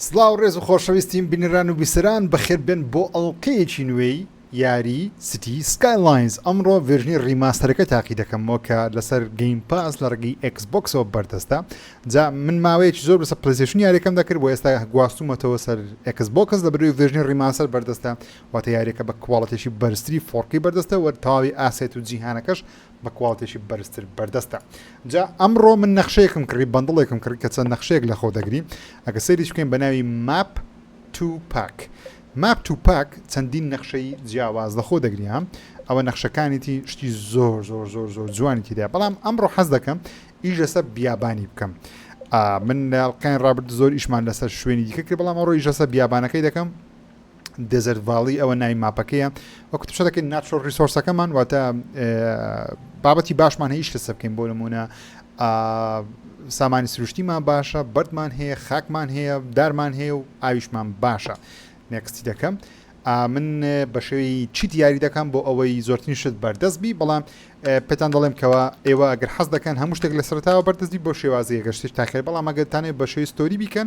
سڵاو ڕێز و خۆشەویستیم بینەران و بیسەران بەخێر بێن بۆ ئەڵلقەیەکی نوێی یاری سیتی سکایلاینز. ئەمڕۆ ڤێژنی ڕیماستەرەکە تاقی دەکەمەوە کە لەسەر گەیم پاس لە ڕێگەی ئەکسبۆکسەوە بەردەستە. جا من ماوەیەکی زۆر بەسەر پلەیستێشن یاریەکەم دەکرد بۆ ئێستا گواستومەتەوە سەر ئەکسبۆکس لە بەروی ڤێژنی ڕیماستەر بەردەستە، واتە یاریەکە بە کواڵەتێکی بەرزتری فۆرکی بەردەستە و تەواوی ئاسێت و جیهانەکەش بە کواڵەتێکی بەرزتر بەردەستە. جا ئەمڕۆ من نەخشەیەکم کردی، بەندڵێکم کرد کە چەند نەخشەیەک لە خۆ دەگری. ئەگە سەیریش بکەین بە ناوی ماپ تو پاک. ماپ تو پاک چەندین نەخشەی جیاواز لە خۆ دەگریان، ئەوە نەخشەکانیتی شتی زۆر زۆر زۆر زۆر جوانی تێدا. بەڵام ئەمڕۆ حەز دەکەم ئیش لەسەر بیابانی بکەم. من لەڵقەین ڕابرد زۆر ئیشمان لەسەر شوێنی دیکە کرد، بەڵام ئەمڕۆ ئیش لەسەر بیابانەکەی دەکەم. دێزەرت ڤاڵی ئەوە ناوی ماپەکەیە، وەکو تووشە دەکەین ناتچۆڕ ریسۆرسەکەمان، واتە بابەتی باشمان هەیە ئیش لەسەر بکەین. بۆ نمونە سامانی سروشتیمان باشە، بەردمان هەیە، خاکمان هەیە، دارمان هەیە و ئاویشمان باشە. نێکستی دەکەم من بە شێوەی چیت یاری دەکەم بۆ ئەوەی زۆرترین شت بەردەست بی. بەڵام پێتان دەڵێم کەەوە ئێوە ئەگەر حەز دەکەن هەموو شتێک لە سەرتاوە بەردەستی بۆ شێوازی گەشتش تاخیر، بەڵام ئەگەرتانێت بە شێوی ستۆری بیکەن،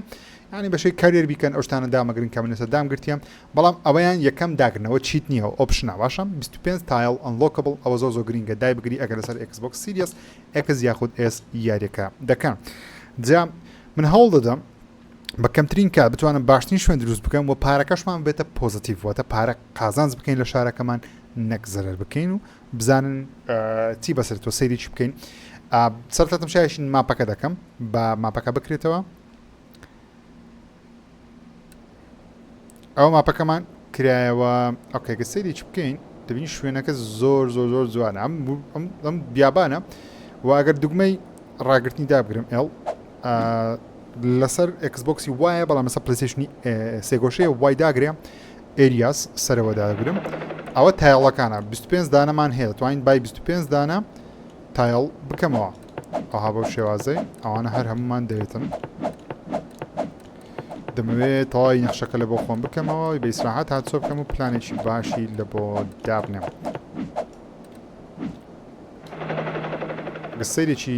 ینی بە شێوی کارێر بیکەن، ئەو شتانە دامەگرن کە من لەسەر دامگرتیان. بەڵام ئەوەیان یەکەم داگرنەوە چیت نییە و ئۆپشنە باشم 25 تایل ئەنلۆکەبڵ، ئەوە زۆر زۆر گرینگە دای بگری ئەگەر لەسەر ئەکسبۆکس سیریەس ئەکس یاخود ئێس یاریەکە دەکەن. جا من هەوڵ دەدەم بە کەمترین کات بتوانم باشترین شوێن دروست بکەم و پارەکەشمان بێتە پۆزتیڤ، واتە پارە قازانج بکەین لە شارەکەمان، نەک زەرەر بکەین و بزانن چی بەسەرەوە سەیریی بکەین. سەرتاتم شایشین ماپەکە دەکەم بە ماپەکە بکرێتەوە. ئەو ماپەکەمان کرایەوە ئەوکەگە سەیریی بکەین دەبینی شوێنەکە زۆر زۆر زۆر جوانە. ئەم بیابانە و ئەگەر دوگمەی ڕاگررتنی دابگرم ئێڵ لەسەر ئەکسبۆکسی وایە، بەڵام لەسەر پلەیستێشنی سێگۆشەیە وای داگرێ ئێریاس سەرەوە داگرم. ئەوە تایڵەکانە 25 دانەمان هەیە، توانین بای 25 دانە تایڵ بکەمەوە. ئەوها بەو شێوازەی ئەوانە هەر هەمومان دەوێتن. دەمەوێت تەواوی نەخشەکە لە بۆ خۆم بکەمەوە بە ئیسراحەت هاتچۆ بکەم و پلانێکی باشی لە بۆ دابنێم. سەیرێکی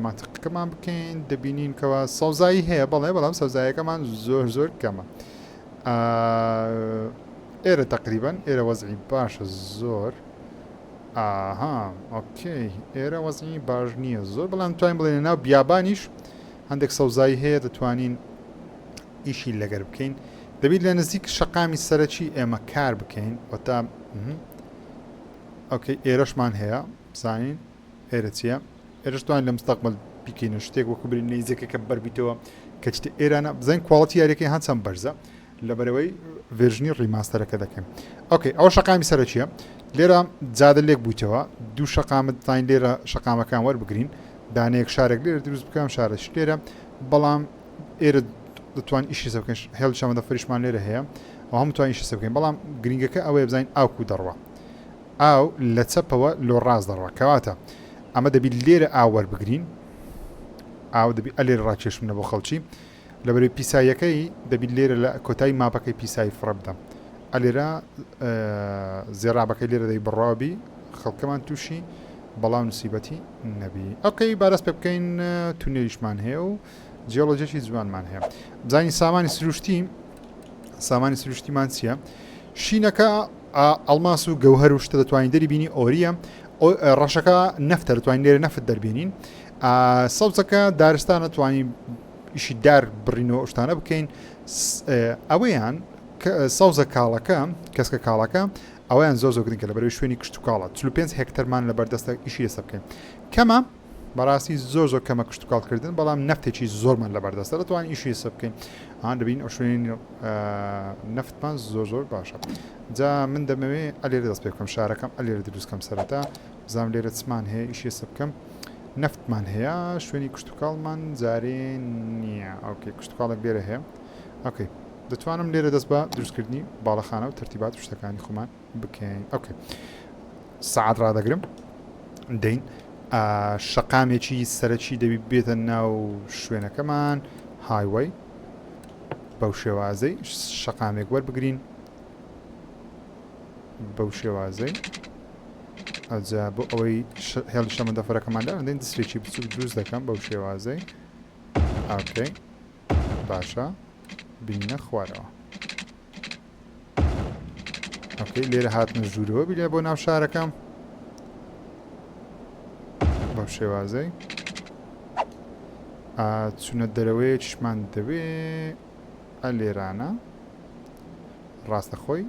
ماتقەکەمان بکەین دەبینین کەەوە سەوزایی هەیە، بەڵام سەوزایەکەمان زۆر زۆر کەمە. ئێرە تقریبان ئێرە وەزعی باشە زۆر. ئاها ئۆکەی ئێرە وەزعی باش نییە زۆر، بەڵام توانین بڵێن ناو بیابانیش هەندێک سەوزایی هەیە دەتوانین ئیشی لەگەر بکەین. دەبیت لە نزیک شەقامی سەرەکی ئێمە کار بکەین وەتا ئۆکەی ئێرەشمان هەیە بزانین ئێرە چییە. ئێرەش توانین لە مستەقبل بیکەینە شتێک وەکو برین نەیزەکەکە بەربیتەوە کە ئێرانە بزانین کواڵەتی یاریەکەی هەند چەند بەرزە لەبەرەوەی ڤێژنی ڕیماستەرەکە دەکەین. ئۆکەی ئەوە شەقامی سەرەکیە. لێرە جادە لێک بوویتەوە دوو شەقامت تاین لێرە شەقامەکان وەربگرین، دانەیەک شارێک لێرە دروست بکەم شارەش لێرە، بەڵام ئێرە دەتوان ئیشی سە بکەین. هێڵ شەمەدە فریشمان لێرە هەیە و هەموو توان ئیشی سە بکەین، بەڵام گرنگەکە ئەوەیە بزانین ئاوکو دەڕوە، ئاو لە چەپەوە لۆ ڕاست دەڕوە، کەواتە ئەمە دەبیت لێرە ئاو وەربگرین، ئاو دەبی ئەلێر ڕاکێشمنە بۆ خەڵکی لەبەرەوەی پیساییەکەی دەبیت لێرە لە کۆتایی ماپەکەی پیسایی فڕە بدەم. ئەلێرە زێڕابەکەی لێرە دەی بڕاوبی خەڵکەمان تووشی، بەڵام نسیبەتی نەبی. ئۆکەی بارەست پێ بکەین تونێلیشمان هەیە و جیۆلۆجیەکی جوانمان هەیە. بزانین سامانی سروشتیمان چییە؟ شینەکە ئەڵماس و گەوهەر و شتە دەتوانین دەریبینی ئۆریە، ڕەشەکە نەفتە دەتوانین لێرە نەفت دەربێنین. سەوزەکە دارستانە توانین ئیشی دار بڕینەوە شتانە بکەین. ئەوەیان سەوزە کاڵەکە کەسکە کاڵەکە ئەویان زۆر زۆر گرنگە لەبەرەوەی شوێنی کشت و کاڵە 45 هێکتەرمان لە بەردەستە ئیشی لەسەر بکەین. کەمە بەڕاستی زۆر زۆر کەمە کشت و کاڵکردن، بەڵام نەفتێکی زۆرمان لە بەردەستە دەتوانین ئیشی لەسەر بکەین. دەبین ئەو شوێنی نەفتمان زۆر زۆر باشە. جا من دەمەوێت ئەلێرە دەست پێ بکەم شارەکەم ئەلێرە دروستکەم سەرەتا، بزانم لێرە چمان هەیە ئیشی لەسەر بکەم. نەفتمان هەیە، شوێنی کشت و کاڵمان جارێ نییە. ئۆکەی کشت و کاڵێک لێرە هەیە. ئۆکەی دەتوانم لێرە دەست بە دروستکردنی باڵەخانە و تەرتیبات و شتەکانی خۆمان بکەین. ئۆکەی سەعات ڕادەگرم دەین. شەقامێکی سەرەکی دەبی بێتە ناو شوێنەکەمان هایوەی بەو شێوازەی شەقامێک وەربگرین بەو شێوازەی. ئەجا بۆ ئەوەی هێڵ شەمەندەفەرەکەماندا دەین دەستێکی بچوو دروست دەکەم بەو شێوازەی. ئۆکەی باشە بینە خوارەوە. ئۆکەی لێرە هاتنە ژوورەوە بیلێ بۆ ناو شارەکەم بەو شێوازەی چونە دەرەوەی چشمان دەوێ ئە لێرانە ڕاستەخۆی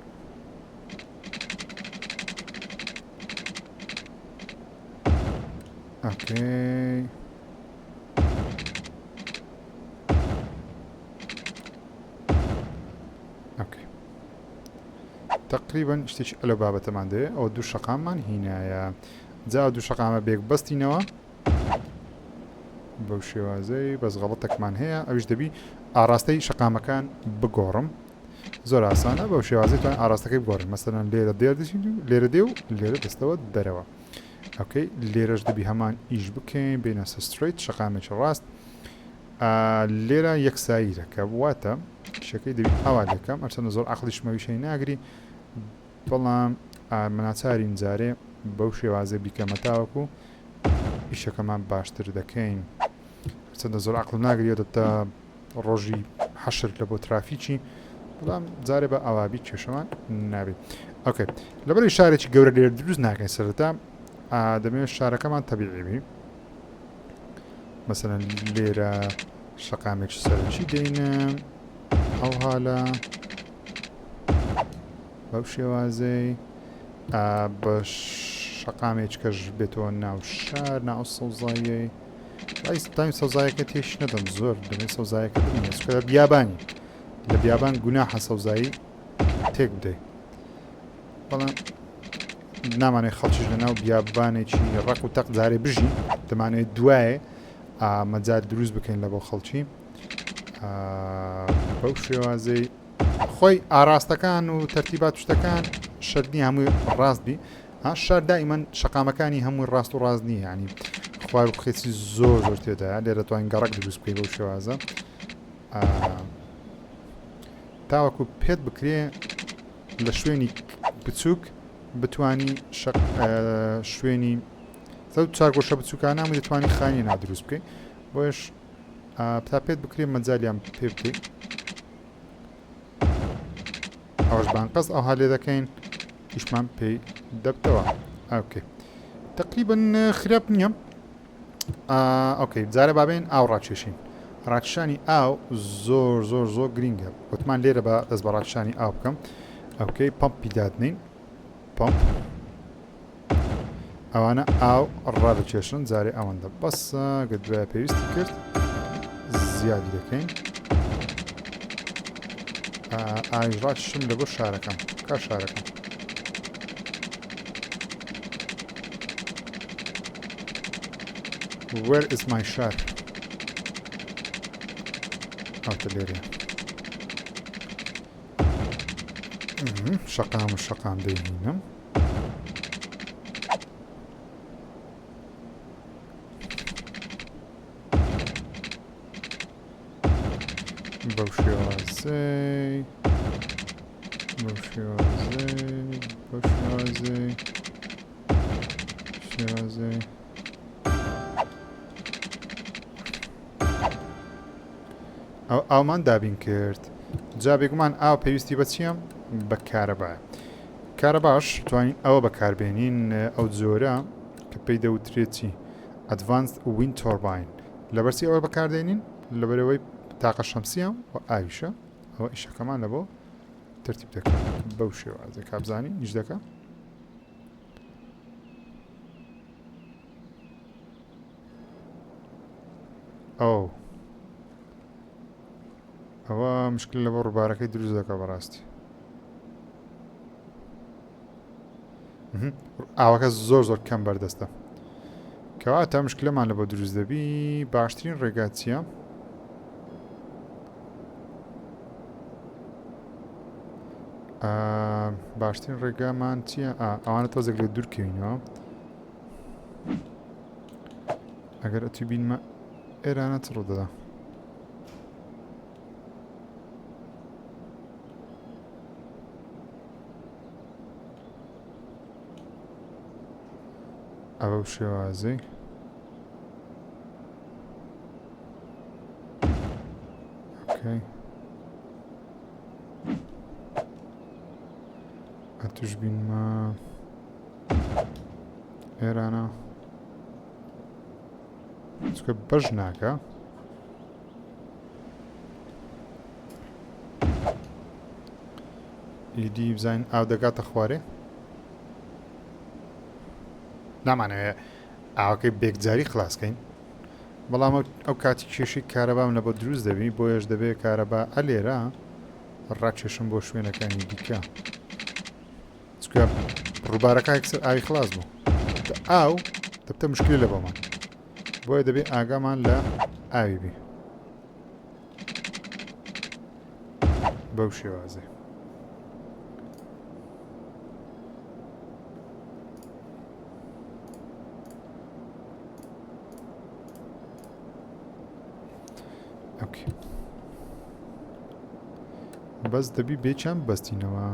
ئۆکەی ئۆکەی تقریبا شتێکی ئەلە بابەتەمان دەوێت ئەو دوو شەقاممان هینایە جا دوو شەقامە بێک بەستینەوە بەو شێوازەی بەس غەڵەتێکمان هەیە ئەوش دەبی ئاراستەی شەقامەکان بگۆڕم زۆر ئاسانە بەو شێوازەی توان ئاراستەکەی بگۆڕم مەسەلەن لێرە لێرە دێ و لێرە دەستەوە دەرەوە ئۆکەی لێرەش دەبی هەمان ئیش بکەین بینە سستریت شەقامێکی ڕاست لێرە یەکساییرە کە واتە شەکەی دەبی ئاوا لەکەم ئەرچەندە زۆر عەقلیشمەویشەی ناگری بەڵام مناچارین جارێ بەو شێوازە بیکەمە تاوەکو ئیشەکەمان باشتر دەکەین چەندە زۆر عەقڵم ناگریێتە تا ڕۆژی حەشر لە بۆ ترافیکی بەڵام جارێ بە ئاوابی کێشەمان نابێت ئۆکەی لەبەری شارێکی گەورە لێرە دروست ناکەین سەرەتا دەمەوێت شارەکەمان تەبیعی مەسەلەن لێرە شەقامێکی سەرنجی دێنە هەڵهالە بەو شێوازەی بە شەقامێک کەش بێتەوە ناو شار ناو سەوزاییەی تایم سەوزایەکە تێش نەدەم زۆر دەمێت سەوزایەکە بینێت بیابانی لە بیابان گوناحە سەوزایی تێک بدەیت بەڵام نامانێت خەڵکیش لە ناو بیابانێکی ڕق و تەق جارێ بژی دەمانێت دوایە مەجار دروست بکەین لە بۆ خەڵکی بەو شێوازەی خۆی ئاراستەکان و تەرتیبات شتەکان شەرنی هەمووی ڕاست بی شار دائیمەن شەقامەکانی هەمووی ڕاست و ڕاست نییە ینی خوار و بخێتی زۆر زۆر تێدایە لێرە توانین گەڕک دروست بکەی بەو شێوازە تاوەکو پێت بکرێ لە شوێنی بچووک بتانی شوێنی چارگۆشە بچووکان نامی دەتوانانی خانی نادروست بکەیت بۆش تا پێت بکرێ مەجالیان پێ بکەیت ئەوەش بانقەس ئەو هەلێ دەکەین ئیشمان پێی دەبتەوە ئۆکێ تقریبا خراپ نییە ئۆکەی جارە بابێن ئاو ڕاکێشین ڕاکشانی ئاو زۆر زۆر زۆر گرینگە وتمان لێرە بە دەست بە ڕاکشانی ئاو بکەم ئۆکەی پەمپی دادنین پەمپ ئەوانە ئاو ڕادەکێشن جارێ ئەوەندە بەسە گەدوایە پێویستی کرد زیادی دەکەین ئاژڕاکشم لە بۆ شارەکەم کا شارەکەم Where is my شار ئەوتە لێرە شەقام دەیهینم بەو شێوازەی ئەومان دابین کرد جا بێگومان ئاو پێویستی بە چییە بە کارەبایە کارەباش توانین ئەوە بەکاربێنین ئەو جۆرە کە پێی دەوترێتی ئەدڤانسد وین تۆرباین لەبەرچی ئەوە بەکاردێنین لەبەرەوەی تاقە شەمسیە و ئاویشە ئەوە ئیشەکەمان لە بۆ ترتیب دەکەن بەو شێوازە کابزانی نیش دەکە ئەوە مشکل لە بۆ ڕووبارەکەی دروست دەکە بەڕاستی ئاوەکە زۆر زۆر کەم بەردەستە کەواتە مشکلەمان لە بۆ دروست دەبی باشترین ڕێگا چییە باشترین ڕێگامان چییە ئەوانە تۆزێک لە دوورکەوینەوە ئەگەر ئەتوی بینمە ئێرانە چ ڕوودەدا ئەوە شێوازەی ئۆکەی توش بینمە ئێرانە چکە بەش ناکە ئیدی بزین ئاو دەگاتە خوارێ نامانەوێت ئاوەکەی بێکجاری خلاصکەین بەڵام ئەو کاتی کێشی کارەبام لە بۆ دروست دەبی بۆیەش دەبێت کارەبا ئەلێرە ڕاکێشم بۆ شوێنەکانی دیکە چکە ڕووبارەکە یەکسەر ئاوی خلاص بوو ئاو دەبتە مشکلی لە بۆمان بۆیە دەبێت ئاگامان لە ئاوی بی بەو شێوازێ ئۆکێ بەس دەبی بێچەند بەستینەوە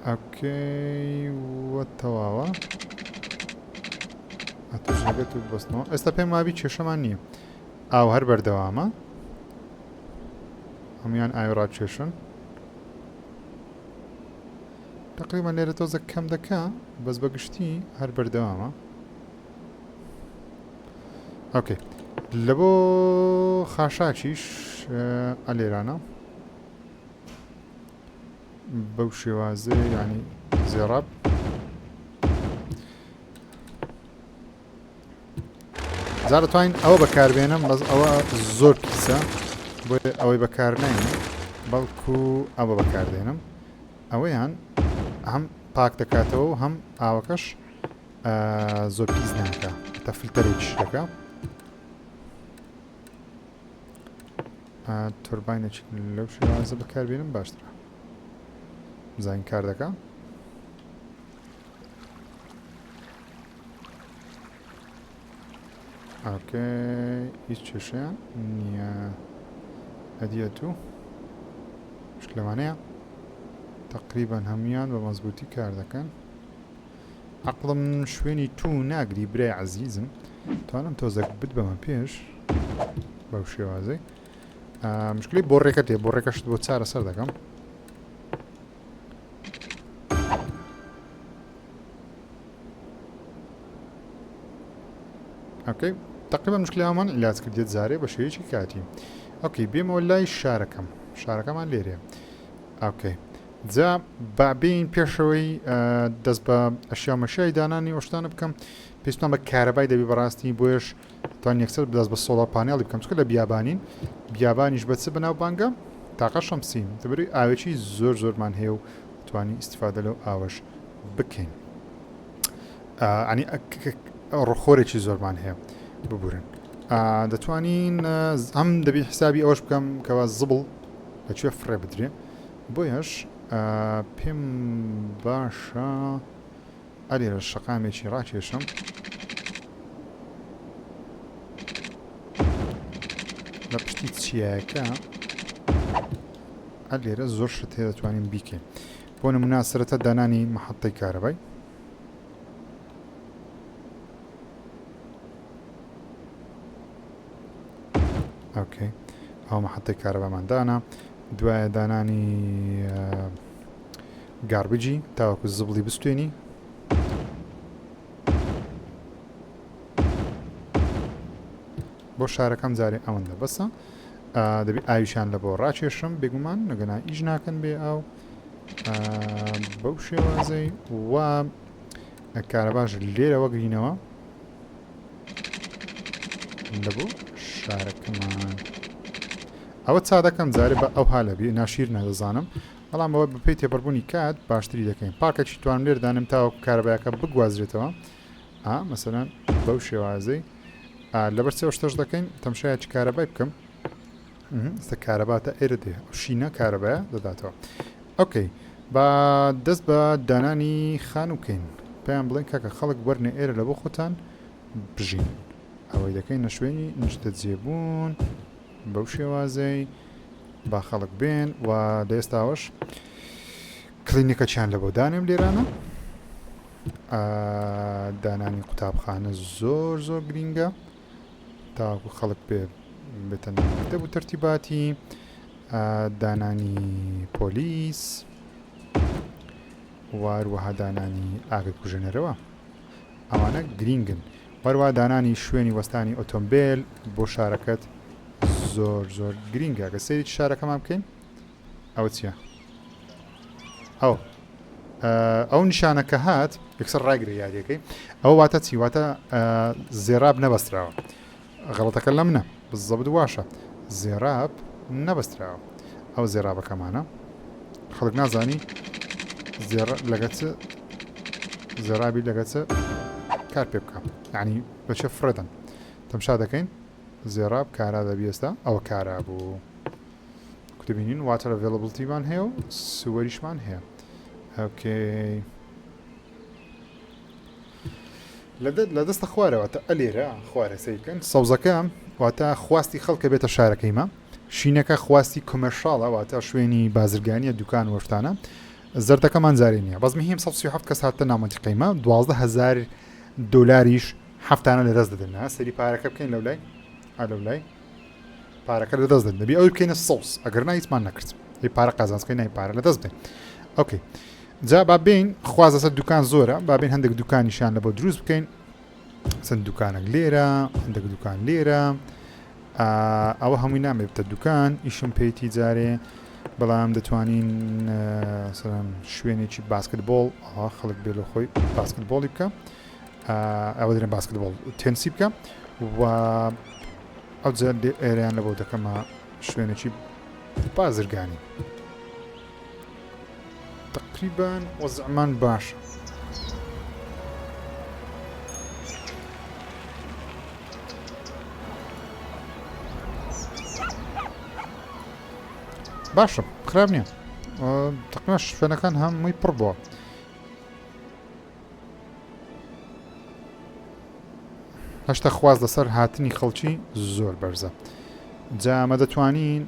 ئۆکەی وە تەواوە ئەتوژەکەت و بەستنەوە ئێستا پێم وابی کێشەمان نییە ئاو هەر بەردەوامە هەمویان ئاوی ڕاکێشن تقریبا لێرە تۆزە کەم دەکا بەس بەگشتی هەر بەردەوامە ئۆکێ لە بۆ خاشاکیش ئەلێرانە بەو شێوازە ینی زێڕاب جا دەتوانین ئەوە بەکاربێنم بەس ئەوە زۆر پیسە بۆیە ئەوەی بەکار ناین بەڵکو ئەوە بەکاردێنم ئەوەیان هەم پاک دەکاتەوە و هەم ئاوەکەش زۆر پیس ناکە تا فیلتەرێکیش دەکا توربینێکی لەو شێوازە بەکاربێنم باشترە بزانین کار دەکا ئۆکەی هیچ کێشەیان نییە ئەدیەت و شکلەوانەیە تقریبا هەمویان بە مەزبوطی کار دەکەن عەقڵم شوێنی تو ناگری برای عەزیزم توانم تۆزێک بت بەمە پێش بەو شێوازەی مشکلی بۆ ڕێکە تێ بۆ ڕێکەشت بۆ چارە سەر دەکەم ئۆکەی تقریبا مشکلامان عیلاج کردێت زارێ بە شێوەیەکی کاتی ئۆکەی بێمەوە لای شارەکەمان لێرەیە ئۆکەی جا بابین پێشەوەی دەست بە ئەشیامەشای دانانی ئۆشتانە بکەم پێستان بە کارەبای دەبی بەڕاستی بۆیش توان یەکسەر دەست بە سۆڵە پانێڵی بکەم چکە لە بیابانیش بەچ بەناو بانگە تاقە شەمسیم دەبێت ئاوێکی زۆر زۆرمان هەیە و توانی ئیسیفادە لەو ئاوەش بکەین ئەنی ڕۆخۆرێکی زۆرمان هەیە ببورن دەتوانین ئەم دەبی حسابی ئەوەش بکەم کەوا زبڵ لەکوێ فڕێ بدرێ بۆیەش پێم باشە ئەلێرە شەقامێکی ڕاکێشم لە پشتی چیاکە ئەلێرە زۆر شت هەیە دەتوانین بیکەین بۆ نمونە سەرەتا دانانی مەحەطەی کارەبای ئۆکەی ئەو مەحەطەی کارەبامان دانا دوایە دانانی گاربجی تاوەکو زبڵی بستوێنی بۆ شارەکەم جارێ ئەوەندە بەسە دەبی ئاویشان لە بۆ ڕاکێشم بێگومان نەگەنا ئیش ناکەن بێ ئەو بەو شێوازەی وا کارەباش لێرە وەگرینەوە لە بۆ شارەکەمان ئەوە چا دەکەم جارێ بە ئەو هالەبی ناشیر نەدەزانم بەڵام ئەوە بەپێی تێپەڕبوونی کات باشتری دەکەین پاکەکی توانم لێر دانم تاوەکو کارەبایەکە بگوازرێتەوە مەسەلەن بەو شێوازەی لەبەر چێوە شتەش دەکەین تەمشایەکی کارەبای بکەم ئێستا کارەباتە ئێرە دێ شینە کارەبایە دەداتەوە ئۆکەی با دەست بە دانانی خان وکەین پێیان بڵێن کاکە خەڵک وەرنێ ئێرە لە بۆ خۆتان بژین ئەوەی دەکەین نە شوێنی نیشتە جێبوون بەو شێوازەی با خەڵک بێن و دەێستاوەش کلینیکە چیان لە بۆ دانێم لێرانە دانانی قوتابخانە زۆر زۆر گرینگە تاکو خەڵک بێتە مەکتەب و تەرتیباتی دانانی پۆلیس واروەها دانانی ئاگر کوژێنەرەوە ئەوانە گرینگن وەروە دانانی شوێنی وەستانی ئۆتۆمبیل بۆ شارەکەت زۆر زۆر گرینگە کە سەیری شارەکەمان بکەین ئەوە چییە؟ ئەو نیشانەکە هات یەکسەر ڕاگرێ یادەکەی ئەو واتە چی واتە زێراب نەبەستراوە غەڵەتەکە لە منە بزەبت واشە زێراب نەبەستراوە ئەو زێرابەکەمانە خەڵک نازانی لەگەچ زێرابی لەگەچە کار پێ بکە یعنی بەچە فرەدەن تەمشا دەکەین زێراب کارا دەبی ئێستا ئەوە کارا بوو کوتبینین واتر ئەڤێڵەبڵتیمان هەیە و سووەریشمان هەیە ئۆکەی لە دەستە خوارەوەتە ئەلێرە خوارە سەیکەن سەوزەکە واتە خواستی خەڵکە بێتە شارەکەیمە شینەکە خواستی کۆمەرشاڵە واتە شوێنی بازرگانیە دوکان وەشتانە زەردەکەمان زارێ نییە بەس مهم 137 کەس هاتە ناومەتیقیمە 12,000 دۆلاریش هەفتانە لە دەست دەدەنا سەری پارەکە بکەین لەو لای پارەکە لە دەست دەن دەبی ئەو بکەینە سەوس ئەگەر نایسمان نەکرد هی پارە قازانسکەی نای پارە لە دەست بدەین ئۆکەی جا بابین خوازە سەر دوکان زۆرە بابین هەندێک دوکانیشان لە بۆ دروست بکەین چەند دوکانێک لێرە هەندێک دوکان لێرە ئەوە هەمووی نامێ بتە دوکان ئیشم پێیتی جارێ بەڵام دەتوانین شوێنێکی باسکتبۆڵ خەڵک بێ لە خۆی باسکتبۆڵی بکە ئەوە درێن باسکتبۆڵ تێنسی بکە و ئەو جار ئێریان لە بۆ دەکەمە شوێنێکی بازرگانی تقریبا وەزعمان باشە باشە خراپ نییە تقریبا شوێنەکان هەمووی پڕ بووە هەشتا خواز لەسەر هاتنی خەڵکی زۆر بەرزە جا ئەمە دەتوانین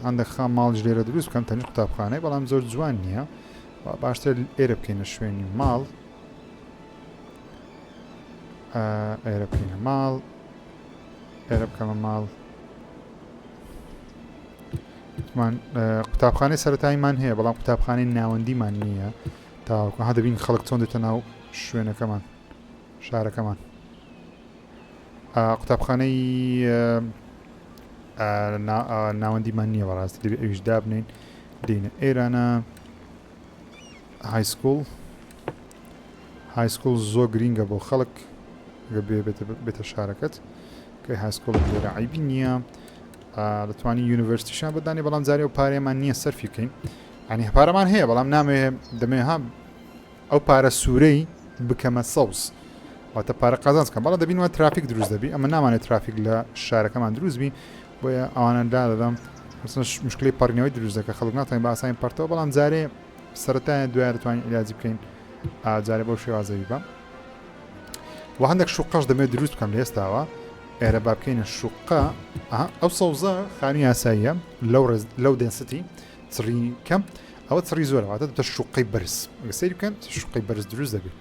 هەندێک خام ماڵ لێرە دروست بکەم تەنی قوتابخانەی بەڵام زۆر جوان نییە باشتر ئێرە بکەینە شوێنی ماڵ ئێرە بکەینە ماڵ ئێرە بکەمە ماڵ قوتابخانەی سەرەتاییمان هەیە بەڵام قوتابخانەی ناوەندیمان نییە تاوەکو دەبین خەڵک چۆن دێتە ناو شوێنەکەمان شارەکەمان قوتابخانەی ناوەندیمان نییە بەڕاستی دەبێت ئەویش دابنین دێنە ئێرانە هایسکوڵ زۆر گرینگە بۆ خەڵک بێتە شارەکەت کە هایسکوڵ لێرە عیبی نییە دەتوانی یونیڤرسیتیشان بەدانی بەڵام جارێ و پارێمان نییە سەرفی بکەین ئەنی پارەمان هەیە بەڵام نامێ دەمێ هەم ئەو پارە سوورەی بکەمە سەوز واتە پارە قازانز کەم بەڵام دەبینەوە ترافیک دروست دەبی ئەمە نامانێت ترافیک لە شارەکەمان دروست بی بۆیە ئەوانە دادەدەم مشکلی پەڕینەوەی دروست دەکە خەڵک ناتوانین بە ئاسانی پەرتەوە بەڵام جارێ سەرەتایە دوای دەتوانین عیلاجی بکەین جارێ بەو شێوازەوی بە و هەندێک شوقەش دەمێت دروست بکەم لە ئێستاوە ئێرە با بکەینە شوقە ئەو سەوزە خانی یاساییە لەو دەنستی چڕی کەم ئەوە چڕی زۆرەواتە دەتە شوقەی بەرز ئەگە سەیری بکەن شوقەی بەرز دروست دەبێت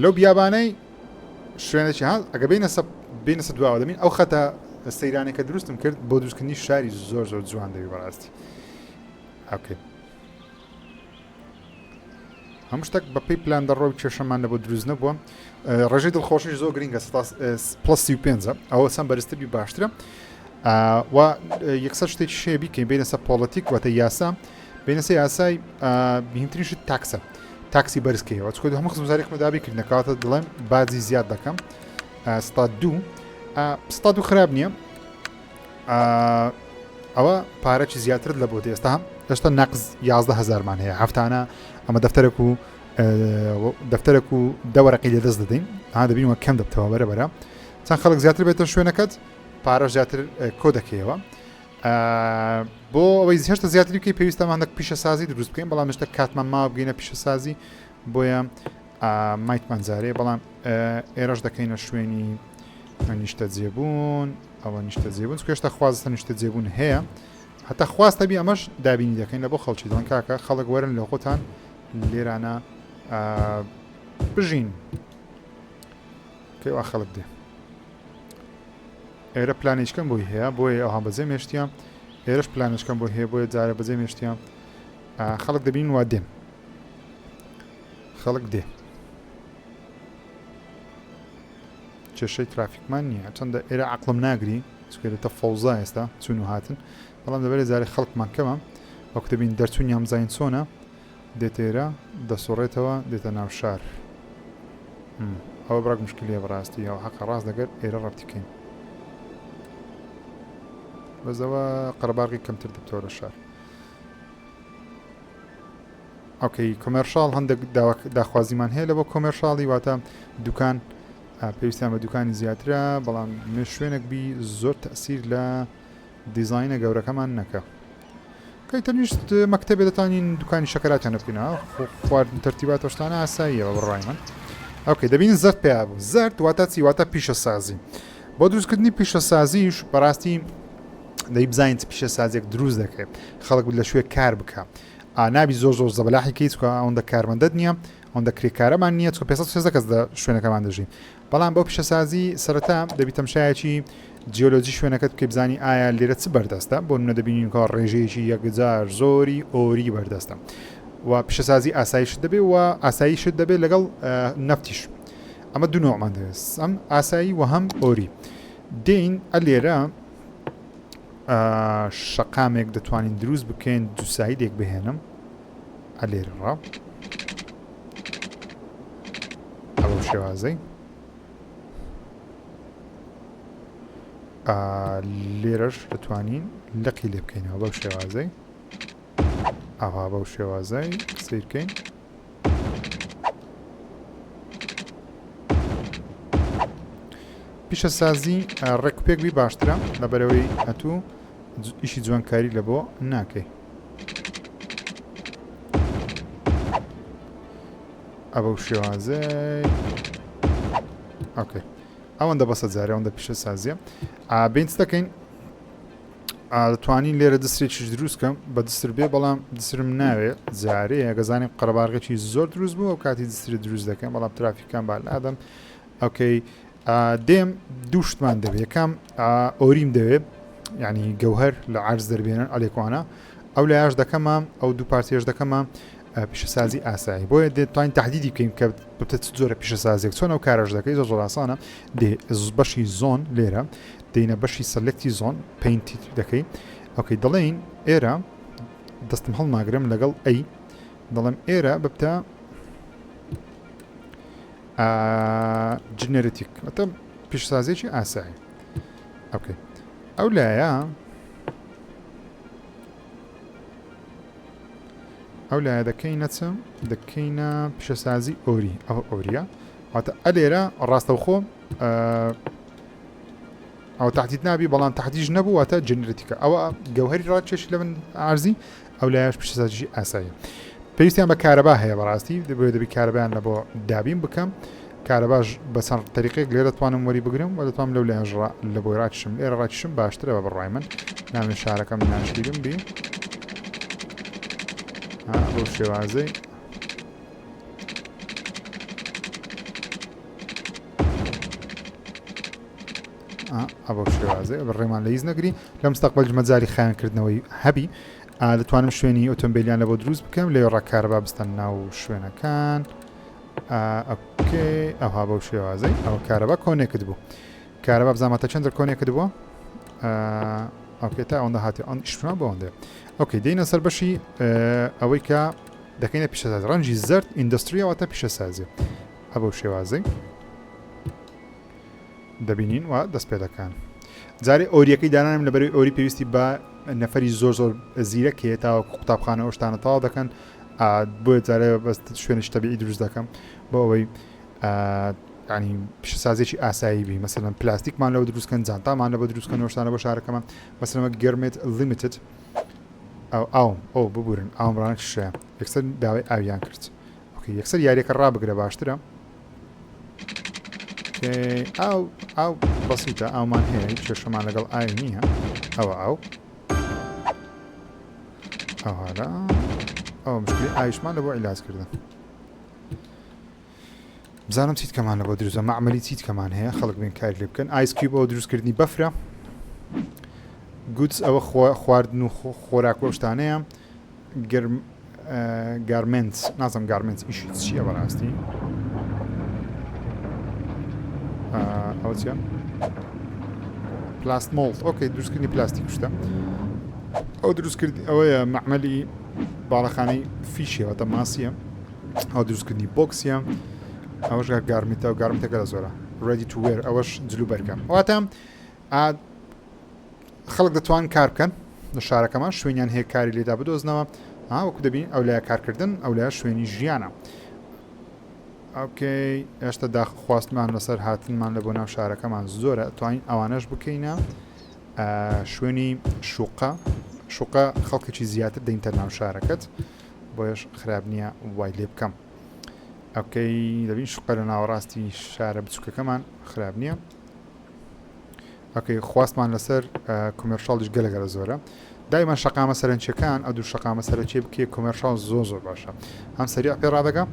لەو بیابانەی شوێنێکی هات ئەگە بینە سە دواوە دەبین ئەو خەتە سەیرانێکە دروستم کرد بۆ دروستکردنی شاری زۆر زۆر جوان دەبی بەڕاستی ئۆکەی هەموو شتێک بە پێی پلان دەڕۆ کێشەمان لە بۆ دروست نەبووە ڕێژەی دڵخۆشیش زۆر گرینگە +35 ئەوە سەم بەرزتربی باشترە و یەکسەر شتێکی شێبی کە بینە سە پۆڵەتیک واتە یاسا بینە سە یاسای مهمترین شت تاکسە تاکسی بەرزکەیەوە چکۆ هەموو خزمزارێکمە دابی کردنەکەواتە دڵێم بازی زیاد دەکەم ستاد و خراپ نییە ئەوە پارەی زیاترت لە بۆ ئێستا هێشتا نەقز 11,000مان هەیە هەفتانە ئەمە دەفتەرێک و دەوەرەقی لە دەست دەدەین دەبینەوە کەم دەبتەوە بەرەبەرە چەند خەڵک زیاتر بێتە شوێنەکەت پارە زیاتر کۆ دەکەیەوە بۆ ئەوەی هێشتا زیاتری بکەی پێویستەمانە پیشەسازی دروست بکەین بەڵام هێشتا کاتمان ماوە بگەینە پیشەسازی بۆیە مایتمان جارێ بەڵام ئێرەش دەکەینە شوێنی نیشتە جێبوون ئەوە نیشتە جێبوون هێشتا خوازستە نیشتە جێبوون هەیە حتى خواستە بی ئەمەش دابینی دەکەین لە بۆ خەڵکی دڵن کاکە خەڵک وەرن لە خۆتان لێرانە بژین کەوا خەڵک دێ ئێرە پلانیشکەم بۆی هەیە بۆیە ئەوها بەجێ مێشتیە ئێرەش پلانشکەم بۆ هەیە بۆیە جارە بەجێ مێشتیە خەڵک دەبین وا دێن خەڵک دێ کێشەی ترافیکمان نییە چەندە ئێرە عقلم ناگری چکێتە فەوزا ئێستا چون و هاتن بەڵام دەبێت زارێ خەڵکمان کەمە وەکو دەبین دەرچوونیام زین چۆنە دێت ئێرە دەسوڕێتەوە دێتە ناو شار ئەوە بڕاک مشکلیە بەڕاستی ئەو حەقە ڕاست دەگەر ئێرە ڕەتیکەین بەزەوە قەرەباغی کەمتر دەبتەوە لە شار ئۆکەی کۆمەرشاڵ هەندێک داخوازیمان هەیە لە بۆ کۆمەرشاڵی واتە دوکان پێویستیان بە دوکانی زیاترە بەڵام مێ شوێنێک بی زۆر تەسیر لە دیزاینە گەورەکەمان نەکە کەی تەنیشت مەکتەبێ دەتوانین دوکانی شەکەراتیان بکەینەوە خواردن تەرتیبات تۆشتانە ئاساییەوە بڕای من ئۆکەی دەبین زەرد پێیا بوو زەرد واتە چی واتە پیشەسازی بۆ دروستکردنی پیشەسازیش بەڕاستی دەی بزانین پیشەسازێک دروست دەکرێت خەڵک لە شوێ کار بکە نابی زۆر زۆر زەبەلاحی کەیت کە ئەوەندە کارمەندەت نییە ئەوەندە کرێکارەمان نییە چۆ 500 کەس لە شوێنەکەمان دەژین بەڵام بۆ پیشەسازی سەرەتا دەبی تەمشایەکی جیۆلۆجی شوێنەکەت کە بزانی ئایا لێرە چ بەردەستە بۆ نە دەبینین کە ڕێژەیەکی یەکجار زۆری ئۆری بەردەستە و پیشەسازی ئاساییشت دەبێت و ئاساییشت دەبێت لەگەڵ نەفتیش ئەمە دوو نوعمان دەوێت ئەم ئاسایی و هەم ئۆری دین ئەلێرە شەقامێک دەتوانین دروست بکەین دووسایدێک بهێنم ئەلێرە ڕا ئەوە شێوازەی لێرەش دەتوانین لەقی لێ بکەینەوە بەو شێوازەی ئاوا بەو شێوازەی سیرکەین پیشەسازی ڕێکوپێکبی باشترە لەبەرەوەی هەتوو ئیشی جوانکاری لە بۆ ناکەی ئەوە شێوازەی ئۆکەی ئەوەندە بەسە جارێ ئەوەندە پیشەسازیە بینس دەکەین دەتوانین لێرە دەستێکیش دروستکەم بە دەستر بێ بەڵام دەسرم ناوێت جارەیە گەزانێک قەرەباغێکی زۆر دروست بوو و کاتی دەستری دروست دەکەم بەڵام ترافیکان با لادەم ئۆکەی دێم دوو شتمان دەبێت یەکەم ئۆریم دەوێت یعنی گەوهەر لە عرز دەربێنن ئەلێکوانە ئەو لایاش دەکەمە ئەو دوو پارتێش دەکەمە پیشەسازی ئاسایی بۆیە دێتوانین تهدیدی بکەین کە بتە زۆرە پیشەسازێک چۆن ئەو کارەش دەکەی زۆر ڕاستانە بەشی زۆن لێرە دێنە بەشی سەلکتی زۆن پینتی دەکەی ئۆکەی دەڵێین ئێرە دەستم هەڵماگرم لەگەڵ ئەی دەڵێم ئێرە ببتە جنێرەتیک ئەتە پیشەسازێکی ئاسایی ئۆکەی ئەو لایە ئەو لایە دەکەینە چم دەکەینە پیشەسازی ئۆری ئەوە ئۆریە واتە ئەلێرە ڕاستەوخۆ ئەو تهدید نابی بەڵام تهدیدش نەبوو واتە جنێرەتیکە ئەوە گەوهەری ڕاکێشی لە من ئارزی ئەو لایەش پیشەسازیی ئاساییە پێویستیان بە کارەبا هەیە بەڕاستی دەبێت کارەبایان لە بۆ دابین بکەم کارەباش بە چەند طریقێک لێرە دەتوانم وەری بگرم و دەتوانم لەو لایەنژ لە بۆی ڕاکشم لێرە ڕاکشم باشترە بە بڕای من نامێ شارەکەم ناشیرم بی بۆ شێوازەی ئەوە شێوازەی بەڕێمان لە هیچ نەگری لە مستەقبەل مەجاری خایانکردنەوەی هەبی دەتوانم شوێنی ئۆتۆمبیلیان لە بۆ دروست بکەم لێ ڕاکارەبا بستن ناو شوێنەکان ئۆکێ ئەوها بەو شێوازەی ئەو کارەبا کۆنێکت بوو کارەبا بزانمەتە چەندر کۆنێکت بووە ئۆکێ تا ئەوەندە هاتی ئەن ئیشمان بۆ ئەوەندێ ئۆکەی دێنە سەر بەشی ئەوەی کە دەکەینە پیشەسازی ڕەنجی زەرد ئیندەستریەوەتە پیشەسازی ئەوە شێوازەی دەبینین و دەست پێ دەکەن جارێ ئۆریەکەی دانانم لەبەروی ئۆری پێویستی بە نەفەری زۆر زۆر زیرەکێ تا قوتابخانە ئەوشتانە تاوا دەکەن بۆیە جارێ بەست شوێنش تەبیعی دروست دەکەم بۆ ئەوەی ینی پیشەسازێکی ئاسایی بی مەسەلەن پلاستیکمان لەوە دروستکەن جانتامان لەوە دروستکەن ئەوشتانە بۆ شارەکەمان مەسەلەن گەرمێت لیمیتد ئەو ببورن ئاومڕانە شەیە یەکسەر داوای ئاویان کرد یەکسەر یاریەکە ڕابگرە باشترە ئەو بەسیتە ئاومان هەیە کێشەمان لەگەڵ ئاوی نییە ئەوە ئەو هلا مشكلة ئایشمان لە بۆ عیلازکردن بزانم چیت کەمان لە بۆ دروستە معمەلی چیت کەمان هەیە خەڵک بێن کاری لێ بکەن ئایسکیوب ئەو دروستکردنی بەفرە گوتس ئەوە خواردن و خۆراک و شتانەیە گارمنتس نازم گارمنتس ئیشی چییە بەڕاستی ئەوە چیە پلاست مۆڵد ئۆکەی دروستکردنی پلاستیک شتە ئەو دروستکردی ئەوەیە معمەلی باڵەخانەی فیشیەوەتە ماسیە ئەو دروستکردنی بۆکسیە ئەوەش گارمیتە و گارمتەکە لە زۆرە ڕێدی تو وێر ئەوەش جلو بەرکەم واتە خەڵک دەتوان کار بکەن لە شارەکەمان شوێنیان هەیە کاری لێدا بدۆزنەوە وەکو دەبین ئەو لای کارکردن ئەو لای شوێنی ژیانە ئۆکەی ئێشتا داخواستمان لەسەر هاتنمان لە بۆ ناو شارەکەمان زۆرە توانین ئەوانەش بکەینە شوێنی شوقە خەڵکێکی زیاتر دەینتە ناو شارەکەت بۆیش خراپ نییە وای لێ بکەم ئۆکەی دەبین شوقە لە ناوەڕاستی شارە بچووکەکەمان خراپ نییە ئۆکەی خواستمان لەسەر کۆمێرشاڵیش گەلەگەرە زۆرە دایمان شەقامە سەرنجەکان ئەو دوو شەقامە سەرچێ بکێ کۆمێرشاڵ زۆر باشە هەم سەریع پێ ڕادەگا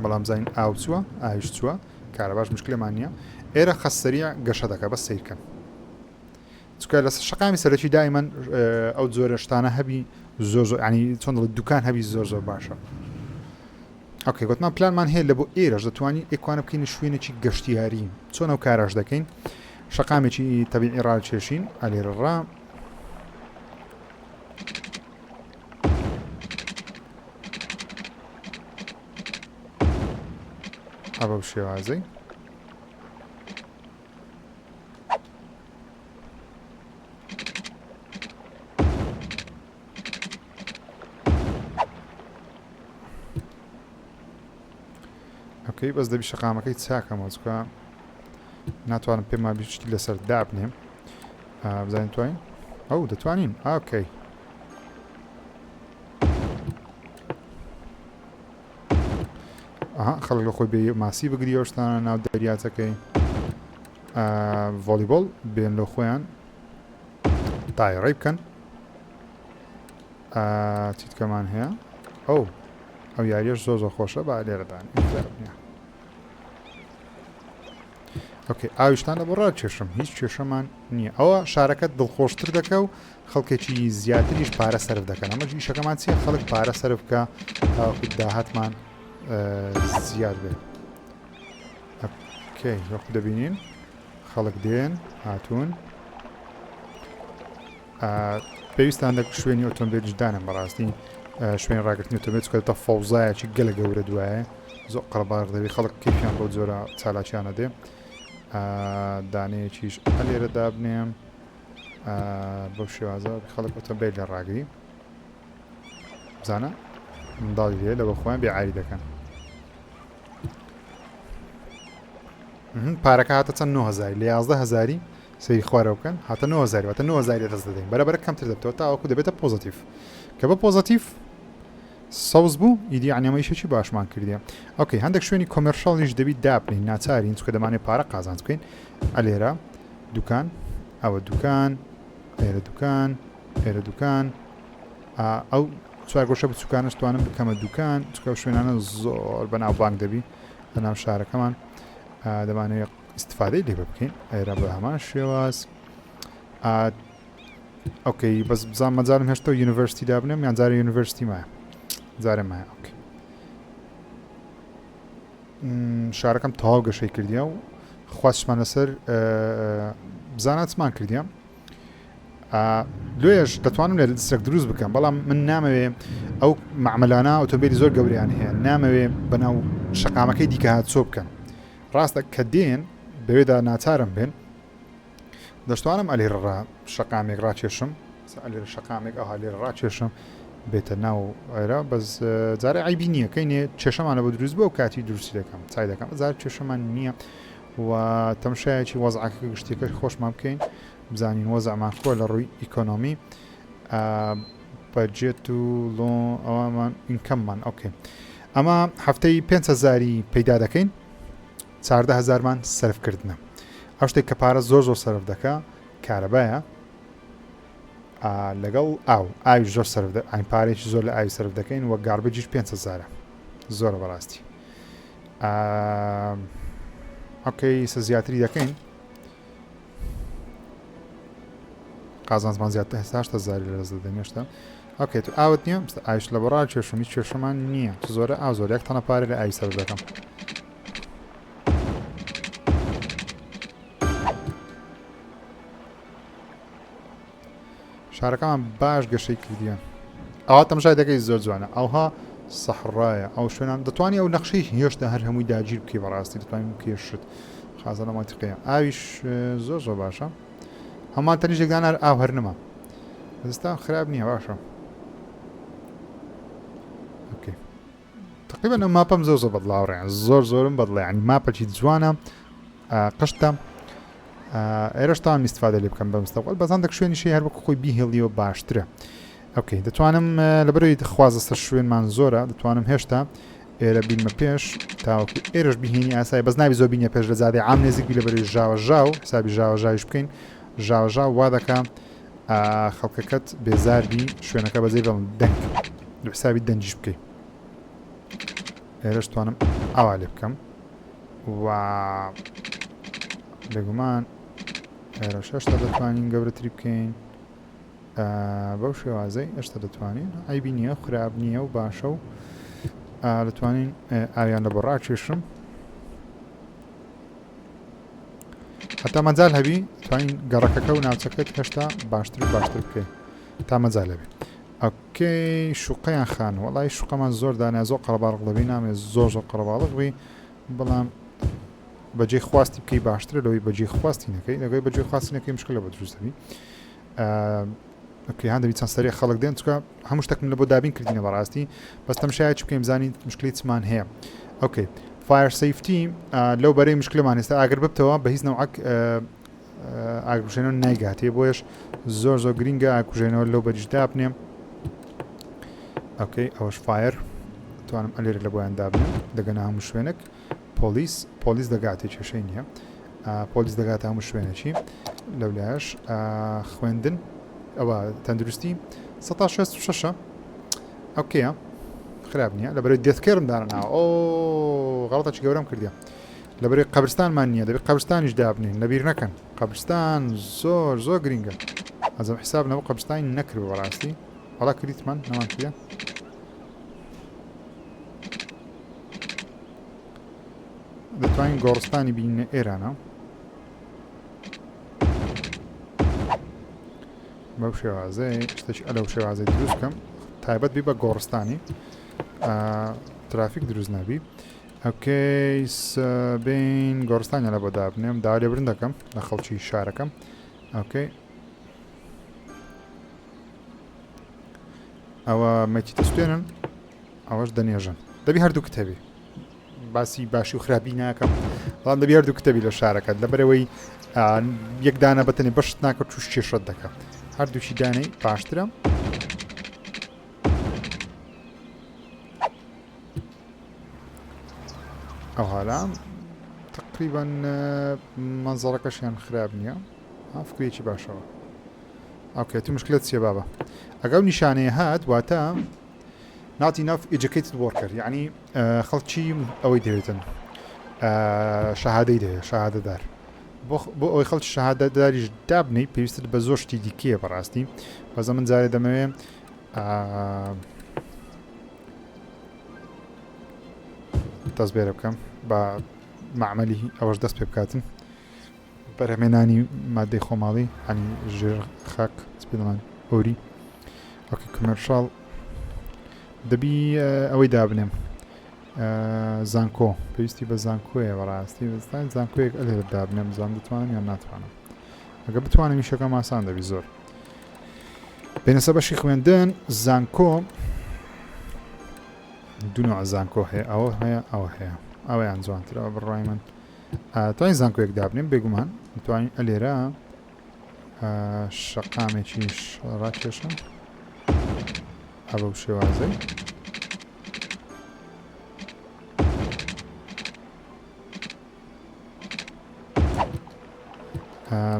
بەڵام زین ئاو چووە ئاویش چووە کارە باش مشکلێمان نییە ئێرە خەسەریع گەشە دەکە بە سیرکەن چکە لە شەقامی سەرەکی دایمان ئەو جۆرە شتانە هەبی زۆر ینی چۆن دوکان هەبی زۆر باشە ئۆکەی گوتمان پلانمان هەیە لە بۆ ئێرەش دەتوانین ئێکوانە بکەین شوێنێکی گەشتیاری چۆن ئەو کاراش دەکەین شەقامێکی تەبیعی ڕاکێشین ئەلێرە ڕا ئەوە شێوازەی ئۆکەی بەس دەبی شەقامەکەی چاکەمەوە چکە ناتوانم پێم بیشتی لەسەر دابنێم بزانین توانین ئەو دەتوانین ئۆکەی خەڵک لە خۆی بێ ماسی بگری ئەو شتانە ناو دەریاچەکەی ڤۆلیبۆڵ بێن لە خۆیان تایڕێ بکەن چیت کەمان هەیە ئەو یاریش زۆر خۆشە با لێرەدان نیە ئۆکەی ئاویشتان لە بۆ ڕاکێشم هیچ کێشەمان نییە ئەوە شارەکەت دڵخۆشتر دەکە و خەڵکێکی زیاتریش پارە سەرف دەکەن ئەمە ئیشەکەمان چیە خەڵک پارە سەرف بکە تاوەکو داهاتمان زیاد بێت ئۆکەی وەکو دەبینین خەڵک دێن هاتوون پێویستان دەک شوێنی ئۆتۆمبیلجدانم بەڕاستی شوێن ڕاگررتنی ئۆتۆمبیل کە فەوزایەکی گەلە گەورە دوایە زۆر قەرەبار دەبێت خەڵک کیفیان بۆ جۆرە چالاکیانە دێ دانەیەکیش لێرە دابنێم بەو شێوازە خەڵک ئۆتۆمبیل لە ڕاگری بزانە منداڵی لێ لە بە خۆیان بێعاری دەکەن پارەکە هاتە چەند 9,000 لە 11,000 سەیری خوارە بکەن هاتە 9,000 واتە 9,000 دەست دەدەین بەرەبەر کەمتر دەبێتەوە تاوەکو دەبێتە پۆزتیف کە بە پۆزتیف سەوز بوو ئیدی عنەمەیشەکی باشمان کردیە ئۆکەی هەندێک شوێنی کۆمێرشاڵیش دەبی دابنین ناچارین چکە دەمانێت پارە قازانج بکەین ئەلێرە دوکان ئەوە دوکان ئێرە دوکان ئێرە دوکان ئەو چوار گۆشە بچووکانش توانم بکەمە دوکان چکە شوێنانە زۆر بەناو بانک دەبی بەناو شارەکەمان دەمانەوێت استفادەی لێ بکەین ئێرە بە هەمان شێواز ئۆکەی بەس بزان مەجارم هێشتا و یونیڤەرسیتی دابنم یان جارە یونیڤەرسیتی مایە جارە مایە ئۆکەی شارەکەم تەواو گەشەی کردیە و خواستمان لەسەر بزاناتمان کردیە دوێژ دەتوانم لێ دەستێک دروست بکەم بەڵام من نامەوێ ئەو معمەلانە ئۆتۆمبیلی زۆر گەوریان هەیە نامەوێ بەناو شەقامەکەی دیکە هات چۆ بکەن ڕاستە کە دێن بەوێدا ناچارم بێن دەشتوانم ئەلێرە شەقامێک ڕاکێشم ئەلێرە شەقامێک ئەوها لێرە ڕاکێشم بێتە ناو ئێرە بەس جارە عیبی نییە کەینێ کێشەمانە بە دروست بۆ و کاتی دروستی دەکەم چای دەکەم زار کێشەمان نییە و تەمشایەکی وەزعەکە گشتیەکە خۆشمان بکەین بزانین وەزعمان خۆ لە ڕووی ئیکۆنۆمی بەجێت و لۆ ئەومان ئینکەممان ئۆکێ ئەمە هەفتەی 5,000 پەیدا دەکەین 14,000مان سەرفکردنە ئەو شتێک کە پارە زۆر سەرف دەکە کارەبایە لەگەڵ ئاوی زۆر سرف ئاین پارێکی زۆر لە ئاوی سرف دەکەین وە گاربەجیش 500 زۆرە بەڕاستی. ئۆکەی سە زیاتری دەکەین قازانزمان زیاتر هێستا زاری لە دەست دەدەمێشتا. ئۆکەی تو ئاوت نییە ئاویش لە بەڕا کێشمی کێشەمان نییە زۆرە ئاو زۆرێک تەنە پارێ لە ئاوی سرف دەکەم. شارەکەمان باش گەشەی کردیە ئەوە تەماشای دەکەی زۆر جوانە ئەوها سەحڕایە ئەو شوێنان دەتوانانی ئەو نەخشەی هێشتا هەر هەمووی داگیر بکەی بەڕاستی دەتوانین کێشت خازانە ماتیقەیە ئاویش زۆر باشە هەمان تەنیشێکدان ئاو هەر نەما ئێستا خراپ نییە باشە. تقریبا ئەم ماپەم زۆر بەدڵاوڕێن زۆرم بەدڵێ ینی ماپەکی جوانە قشتە ئێرەشتان میستفادە لێ بکەم بە مستەقبل بەزان دەک شوێنیشی هەر بەکو خۆی بیهێڵیەوە باشترە. ئۆکەی دەتوانم لەبەرەوەی خوازە سەر شوێنمان زۆرە دەتوانم هێشتا ئێرە بینمە پێش تاوەکو ئێرەش بهێنی ئاسایی بەس ناوی زۆر بینە پێش لە زادی عام نێزیک لەبەرەوەی ژاوەژاو حسابی ژاوەژاویش بکەین ژاوەژاو وا دەکا خەڵکەکەت بێزاربی شوێنەکە بەجێ بەڵم دەنگ لە حسابی دەنجیش بکەیت. ئێرەش توانم ئاوا لێ بکەم و بێگومان ئێرە شەشتا دەتوانین گەورەتری بکەین بەو شێوازەی ئێشتا دەتوانین ئایبی نییە خراپ نییە و باشە و دەتوانین ئاویان لە بەڕا کێشم هەتا مەجال هەبی توانین گەڕەکەکە و ناوچەکەت هێشتا باشتر بکەین تا مەجال هەبێ. ئۆکەی شوقەیان خان وەڵی شوقەمان زۆر دانیا زۆر قەڵەباڵغ دەبی نامێ زۆر قەڵەباڵغ بی بەڵام بەجێ خواستی بکەی باشترە لەوەی بەجێ خواستی نەکەی لەگەی بەجێ خواستی نەکەی مشکلە بە دروستبی. ئۆکەی هەندەوی چەند سەری خەڵک دێن چکە هەموو شتێکم لە بۆ دابین کردینە بەڕاستی بەس تەماشای چ بکەین بزانین مشکلی چمان هەیە. ئۆکەی فایر سەیفتی لەو بەرەی مشکلمان هێستا ئاگەر ببتەوە بە هیچ نەوعک ئاگرژێنەوە نایگاتێ بۆیش زۆر گرینگە ئاکوژێنەوە لەو بەرجدا بنێم. ئۆکەی ئەوەش فایر توانم ئەلێرە لە بۆیان دابنێم دەگەنە هەموو شوێنێک پۆلیس دەگاتی کێشەی نییە پۆلیس دەگاتە هەموو شوێنێکی لەولایش خوێندن ئەوە تەندروستی 16 ئۆکەیە خراپ نییە لەبەرەوەی دێتکەرم دارناوە ئۆ غەڵەتێکی گەورەم کردیە لەبەرەوەی قەبرستانمان نییە دەبێت قەبرستانیش دابنین لەبیر نەکەن قەبرستان زۆر گرینگە ئەزەم حساب نەوە قەبرستانی نەکرد بەڕاستی وەڵا کریتمان نەمان کردە. دەتوانین گۆڕستانی بینە ئێرانە بەو شێوازەی شتێکی ئەلەو شێوازەی دروست بکەم تایبەت بی بە گۆڕستانی ترافیک دروست نابی. ئۆکەی بین گۆڕستانە لە بۆ دابنێم دا لێبرن دەکەم لە خەڵکی شارەکەم. ئۆکەی ئەوە مەتی دەستێنن ئەوەش دەنێژن دەبی هەردوو کتێبی باسی باشی و خراپی ناکەم بەڵام دەبی هەردوو کتێبی لە شارەکەت لەبەرەوەی یەکدانە بەتەنێ بەشت ناکە توش کێشت دەکات هەردووشی دانەی باشترە. ئەو حالام تقریبا مەنزەڕەکەشیان خراپ نییە فکرێکی باشەوە. ئۆکەی تو مشکلت چیە بابە ئەگەڵ نیشانەیە هات واتە not enough educated worker یعنی خەڵکی ئەوەی دەوێتن شەهادەی دەوێت شەهادەدار بۆ ئەوەی خەڵکی شەهادەداریش دابنەی پێویستت بە زۆر شتی دیکەیە بەڕاستی بەزە من جارێ دەمەوێ دەستبێرە بکەم بە معمەلی ئەوەش دەست پێ بکاتن بەرهەمێنانی مادەی خۆماڵی هەنی ژێر خاک سپیدڵان ئۆری ئۆکەی کۆمەرشاڵ دەبی ئەوەی دابنێم زانکۆ پێویستی بە زانکۆیە بەڕاستی بەستان زانکۆیەک ئەلێرە دابنێم زان دەتوانم یان ناتوانم ئەگە بتوانم میشەکەم ئاسان دەبی زۆر بێنەسە بەشی خوێندن زانکۆ دوو نوع زانکۆ هەیە ئەوە هەیە ئەوە هەیە ئەوەیان جوانترەوە بڕای من توانین زانکۆیەک دابنێم بێگومان توانین ئەلێرە شەقامێکیش ڕاکێشم ئەوە شێوازەی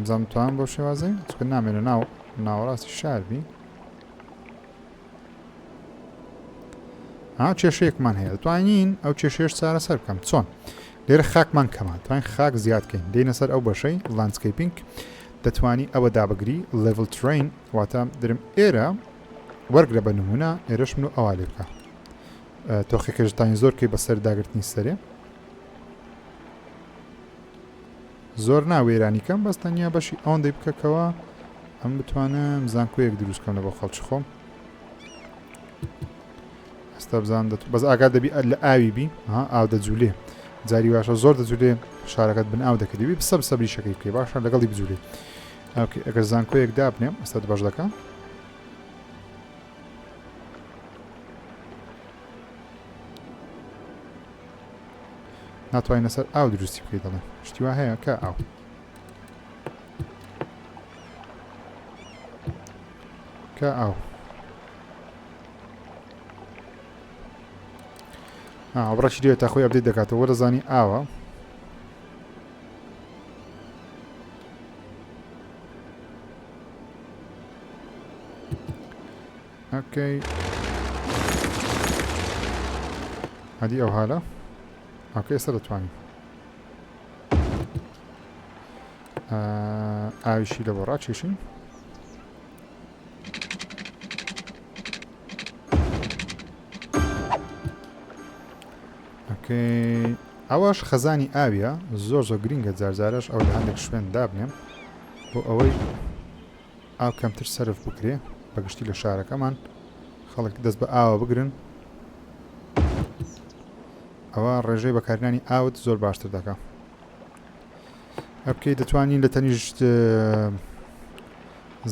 بزانم توان بۆ شێوازەی چکە نامێنە ناو ناوەڕاستی شاربی کێشەیەکمان هەیە دەتوانین ئەو کێشەیەش چارەسەر بکەم چۆن لێرە خاکمان کەمان توانین خاک زیادکەین دێنە سەر ئەو بەشەی لاندسکیپینگ دەتوانی ئەوە دابگری لێڤڵ ترین واتە درم ئێرە وەرگرە بە نمونە ئێرەش من و ئەوا لێ بکە تۆخێکەشتانی زۆر کەی بەسەر داگرتنی سەرێ زۆر ناوێرانی کەم بەستەنیا بەشی ئەوەندەی بکەکەوە ئەم بتوانم زانکۆیەک دروستکەم لە بۆ خەڵکی خۆم ئەستا بزان بەس ئاگات دەبی لە ئاوی بی ئاو دەجوولێ جاری باشە زۆر دەجوولێ شارەکەت بن ئاو دەکردی بسە سەبری شەکەی بکەی باشە لەگەڵی بجوولێ ئەگەر زانکۆیەک دابنێم ئەستا باش دەکەم ناتوانین لەسەر ئاو دروستی بکەی دەڵێ شتی وا هەیە کە ئاو کە ئاو بڕەکی دێت تا خۆی ئەبدێت دەکاتەوە وەرەزانی ئاوە ئۆکەی هەدی ئەو هالە ئۆکەی ئێستا دەتوانین ئاویشی لە بۆ ڕاکێشین ئەوەش خەزانی ئاویە زۆر گرینگە جارجارش ئەو لە هەندێک شوێن دابنێم بۆ ئەوەی ئاو کەمتر سەرف بکرێ بەگشتی لە شارەکەمان خەڵک دەست بە ئاوە بگرن ئەوە ڕێژەی بەکارهێنانی ئاوت زۆر باشتر دەکات ئەبکەی دەتوانین لە تەنیشت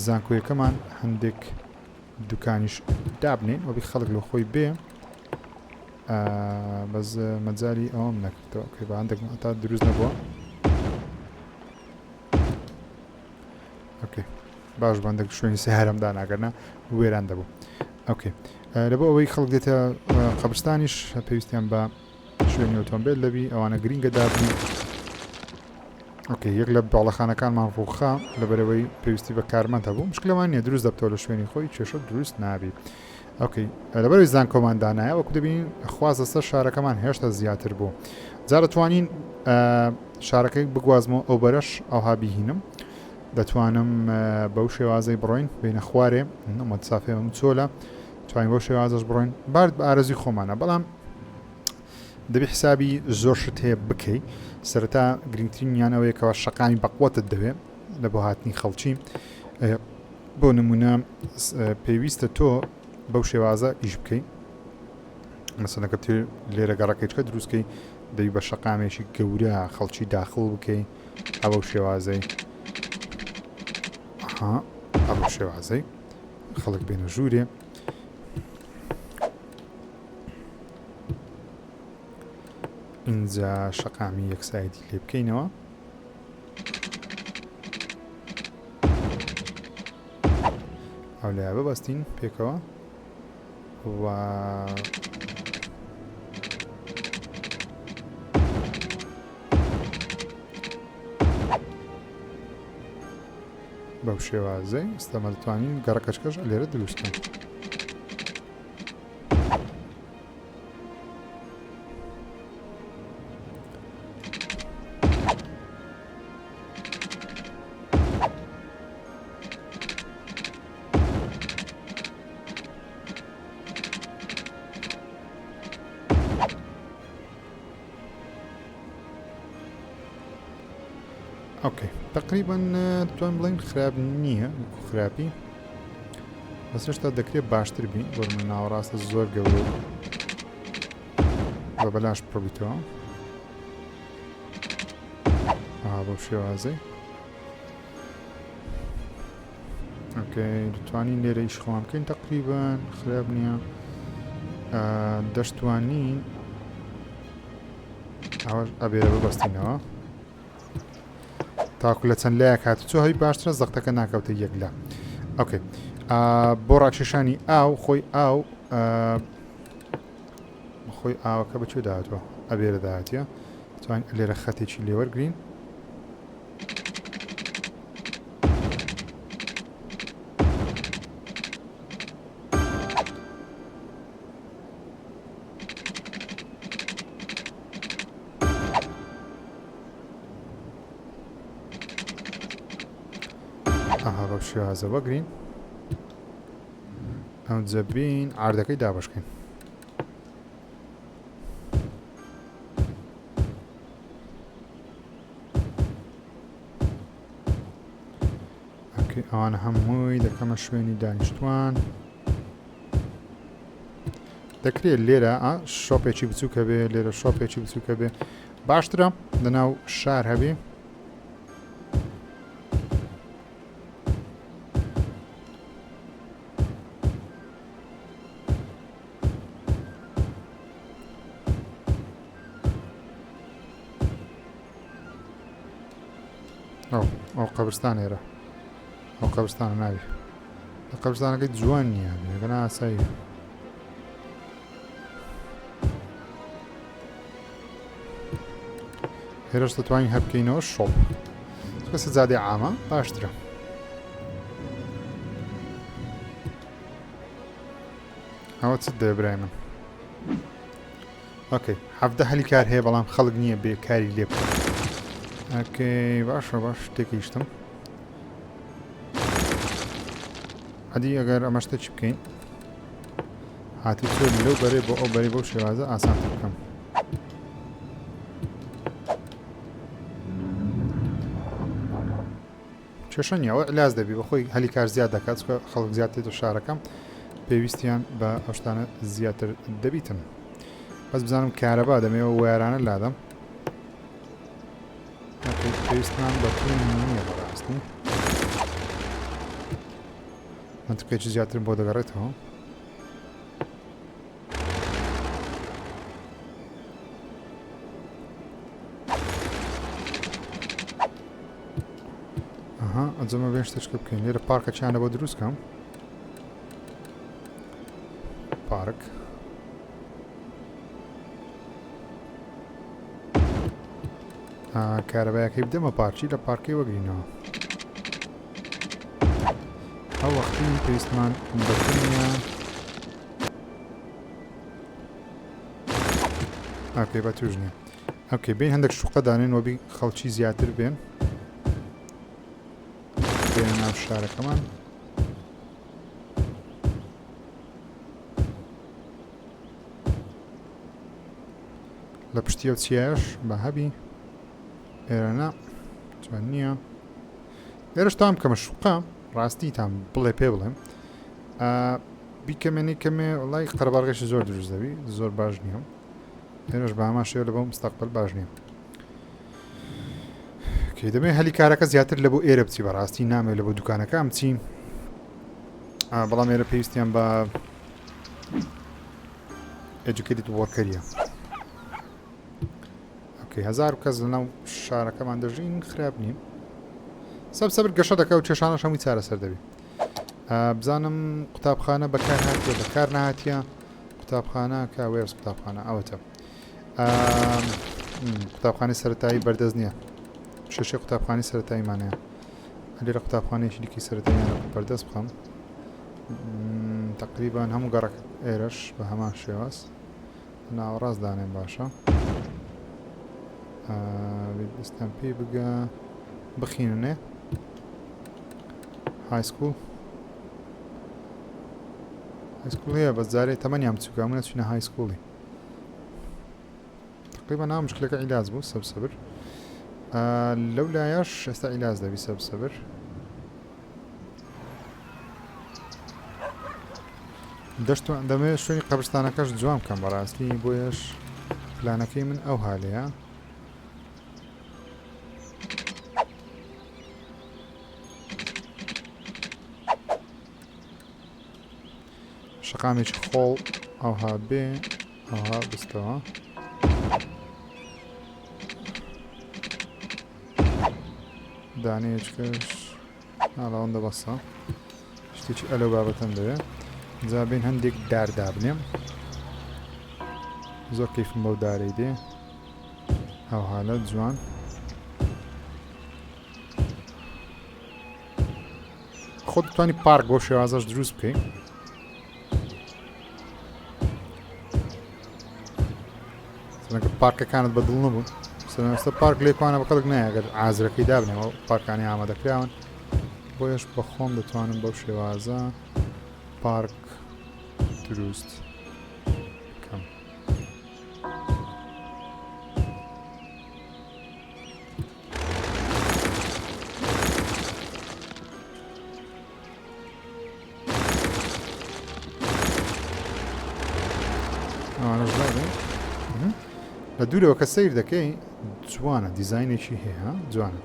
زانکۆیەکەمان هەندێک دوکانیش دابنین وەبی خەڵک لە خۆی بێ بەس مەجای ئەوم نەکردەوە کە بە هەندێک تا دروست نەبووە ئۆکێ باش بەندێک شوێنی سەهارەمدا ناگەرنە وێران دەبوو ئۆکێ لەبۆ ئەوەی خەڵک دێتە قەبرستانیش پێویستیان بە شوێنی ئۆتۆمبیل دەبی ئەوانە گرینگە دابنی ئۆکێ یەک لە باڵەخانەکانمان ڕووخا لەبەرەوەی پێویستی بە کارمەند هەبوو مشکلەمان نیە دروست دەبتەوە لە شوێنی خۆی کێشە دروست نابی ئۆکەی لەبەروی زانکۆماندانایە وەکو دەبین خوازە سەر شارەکەمان هێشتا زیاتر بوو جا دەتوانین شارەکەی بگوازمەوە ئەو بەرەش ئەوها بیهینم دەتوانم بەو شێوازەی بڕۆین بینە خوارێ مەسافێ چۆلە توانین بەو شێوازەش بڕۆین بارد بە ئارەزی خۆمانە بەڵام دەبی حسابی زۆر شت هەیە بکەی سەرەتا گرنگترینیان ئەوەیەکەوە شەقامی بەقوتت دەوێت لە بۆ هاتنی خەڵکی بۆ نمونە پێویستە تۆ بەو شێوازە ئیش بکەیت مەسەلەکە لێرە گەڕەکەیچکە دروستکەی دەبی بە شەقامێکی گەورە خەڵکی داخڵ بکەیت ئەوە شێوازەی ئەوە شێوازەی خەڵک بێنە ژوورێ اینجا شەقامی یەکسایەتی لێ بکەینەوە ئەو لای ببەستین پێکەوە و بەو شێوازەی ئێستامە دەتوانین گەڕەکەچکەش لێرە دروستکەین اوكي تقريبا توان بڵین خراپ نییە خراپی بەس هێشتا دەکرێت باشتر بین بۆ من ناوەڕاستە زۆر گەورە بە بەلاش پڕبیتەوە بۆ شێوازەی اوكي دەتوانین لێرە ئیش خۆمان بکەین تقریبا خراپ نییە دەشتوانین ئەوە ئەبێرە ببەستینەوە تاکو لە چەند لایەک هاتو چۆ هەوی باشترە زەختەکە ناکەوتە یەک لە ئۆکێ بۆ ڕاکێشانی ئاو خۆی ئاوەکە بەکوێ داهاتوە ئەبێرە داهاتیە توانین لێرە خەتێکی لێوەرگرین ئەها بەو شێوازە وەگرین ئەو جەبین ئاردەکەی دابشکەین. ئەوانە هەمووی دەکەمە شوێنی دانیشتوان. دەکرێت لێرە شۆپێکی بچووکە بێ، لێرە شۆپێکی بچووکە بێ باشترە لەناو شار هەبێ. ئەو قەبرستان ئێرە ئەو قەبرستانە ناوی لە قەبرستانەکەی جوان نییە لەگەنا ئاسایی هێرش دەتوانین هەبکەینەوە شۆپ کە سەجادەی عامە باشترە. ئەوە چت دەوێ برای من؟ ئۆکەی 17 هەلی کار هەیە بەڵام خەڵک نییە بێکاری لێ بکە. ئۆکەی باشە باش شتێکی شتم عەدی ئەگەر ئەمە شتە چی بکەین هاتی چۆر لەو بەرێ بۆ ئەو بەری بەو شێوازە ئاسانتر بکەم. کێشە نییە ئەوە عیلاج دەبی بەخۆی هەلی کار زیاد دەکات چکە خەڵک زیاد تێتە شارەکەم پێویستیان بە ئەو شتانە زیاتر دەبیتن. بەس بزانم کارەبا دەمەوە وەرانە لادەم پێویستمان بە پول نییە بەڕاستی منتیقێکی زیاترم بۆ دەگەڕێتەوە. ئەها ئەجەمە بێن شتێککە بکەین لێرە پارکە چیانە بۆ دروستکەم پارک کارەبایەکەی بدەمە پارچی لە پارکەی وەگرینەوە. ئەو وەختی پێویستمان بەکەنیە ئەوکەی بە توش نییە. ئەوکەی بین هەندێک شوقە دانێن وەبی خەڵکی زیاتر بێن بێنە ناو شارەکەمان. لە پشتی ئەو چیایش بە هەبی ئێرەنا جوان نییە. ئێرەش تام کەمە شوقە ڕاستی تام بڵێ پێ بڵێم بیکەمێنی کەمێ وڵی قەرەباڵغێکی زۆر دروست دەبی زۆر باش نییە. ئێرەش بە هەمان شێوە لە بۆ مستەقبل باش نییە. کەی دەبێ هەلی کارەکە زیاتر لە بۆ ئێرە بچی بەڕاستی نامێت لە بۆ دوکانەکە بچین بەڵام ئێرە پێویستیان بە ئەجوکێتیت وەرکەریە. ئۆکەی 1000 کەس لەناو شارەکەمان دەژین خراپ نیم سەبر گەشە دەکە و کێشانەش هەمووی چارەسەر دەبێت. بزانم قوتابخانە بەکار هاتیە بەکار نهاتیە قوتابخانە کاوێرس قوتابخانە ئەوەتە قوتابخانەی سەرەتایی بەردەست نییە شەشێ قوتابخانەی سەرەتاییمانەیە لێرە قوتابخانەیەکی دیکەی سەرەتاییانە بەردەست بخەم تقریبان هەموو گەڕک ئێرەش بە هەمان شێواز ناوەڕاست دانێن باشە دەستان پێ بگە بخینێ هایسکوڵ هایسکوڵ هەیە بە جارێ تەمەنیان بچووکە هەموو نەچوونە هایسکوڵی تقریبا ناو مشکلەکە عیلاج بوو سەبسەبر لەو لایەش ئێستا عیلاج دەبی سەبسەبر دەشتوان دەمێت شوێنی قەبرستانەکەش جوان بکەم بەڕاستی بۆیەش پلانەکەی من ئەو هاالەیە شەقامێکی خۆڵ ئەوها بێ ئەوها بستەوە دانەیەکەش ناڵاوەندە بەسە شتێکی ئەلەو بابەتەن دەوێت جا بین هەندێک داردابنێم زۆر کەیفم بەو دارەی دێ ئەو حالەت جوان خۆت دەتوانی پارک بۆ شێوازەش دروست بکەیت سەرەنگە پارکەکانت بەدڵ نەبوون سەرەنگە پارک لێکوانە بە قەڵک نایە ئەگەر ئازرەکەی دابنێەوە پارکانی ئامادەکراون بۆیش بەخۆم دەتوانم بەو شێوازە پارک دروست بکەم. ئەوانەش دابێ لە دوورەوە کە سەیر دەکەی جوانە، دیزاینێکی هەیە جوانە.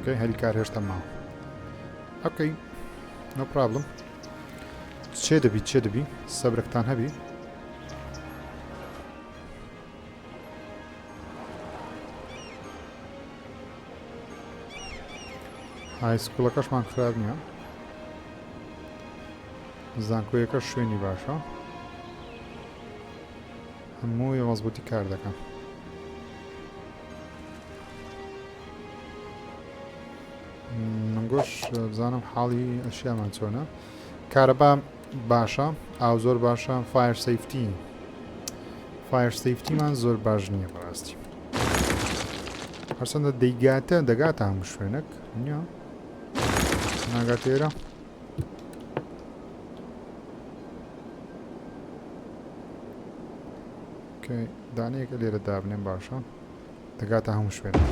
اوكي هەلی کار هێشتا ماوە. اوكي نو پرابلم. چێ دەبی سەبرەکتان هەبی. های سکوڵەکەشمان خراپ نییە، زانکۆیەکە شوێنی باشە، هەمووی مەزبوطی کار دەکەم. منگۆش بزانم حاڵی ئەشیامان چۆنە. کارەبا باشە، ئاو زۆر باشە. فایر سەیفتیمان زۆر باش نییە بەڕاستی، هەرچەندە دەیگاتە دەگاتە هەموو شوێنێک نییە ناگات ئێرە. دانەیەکە لێرە دابنێن باشە، دەگاتە هەموو شوێنێک.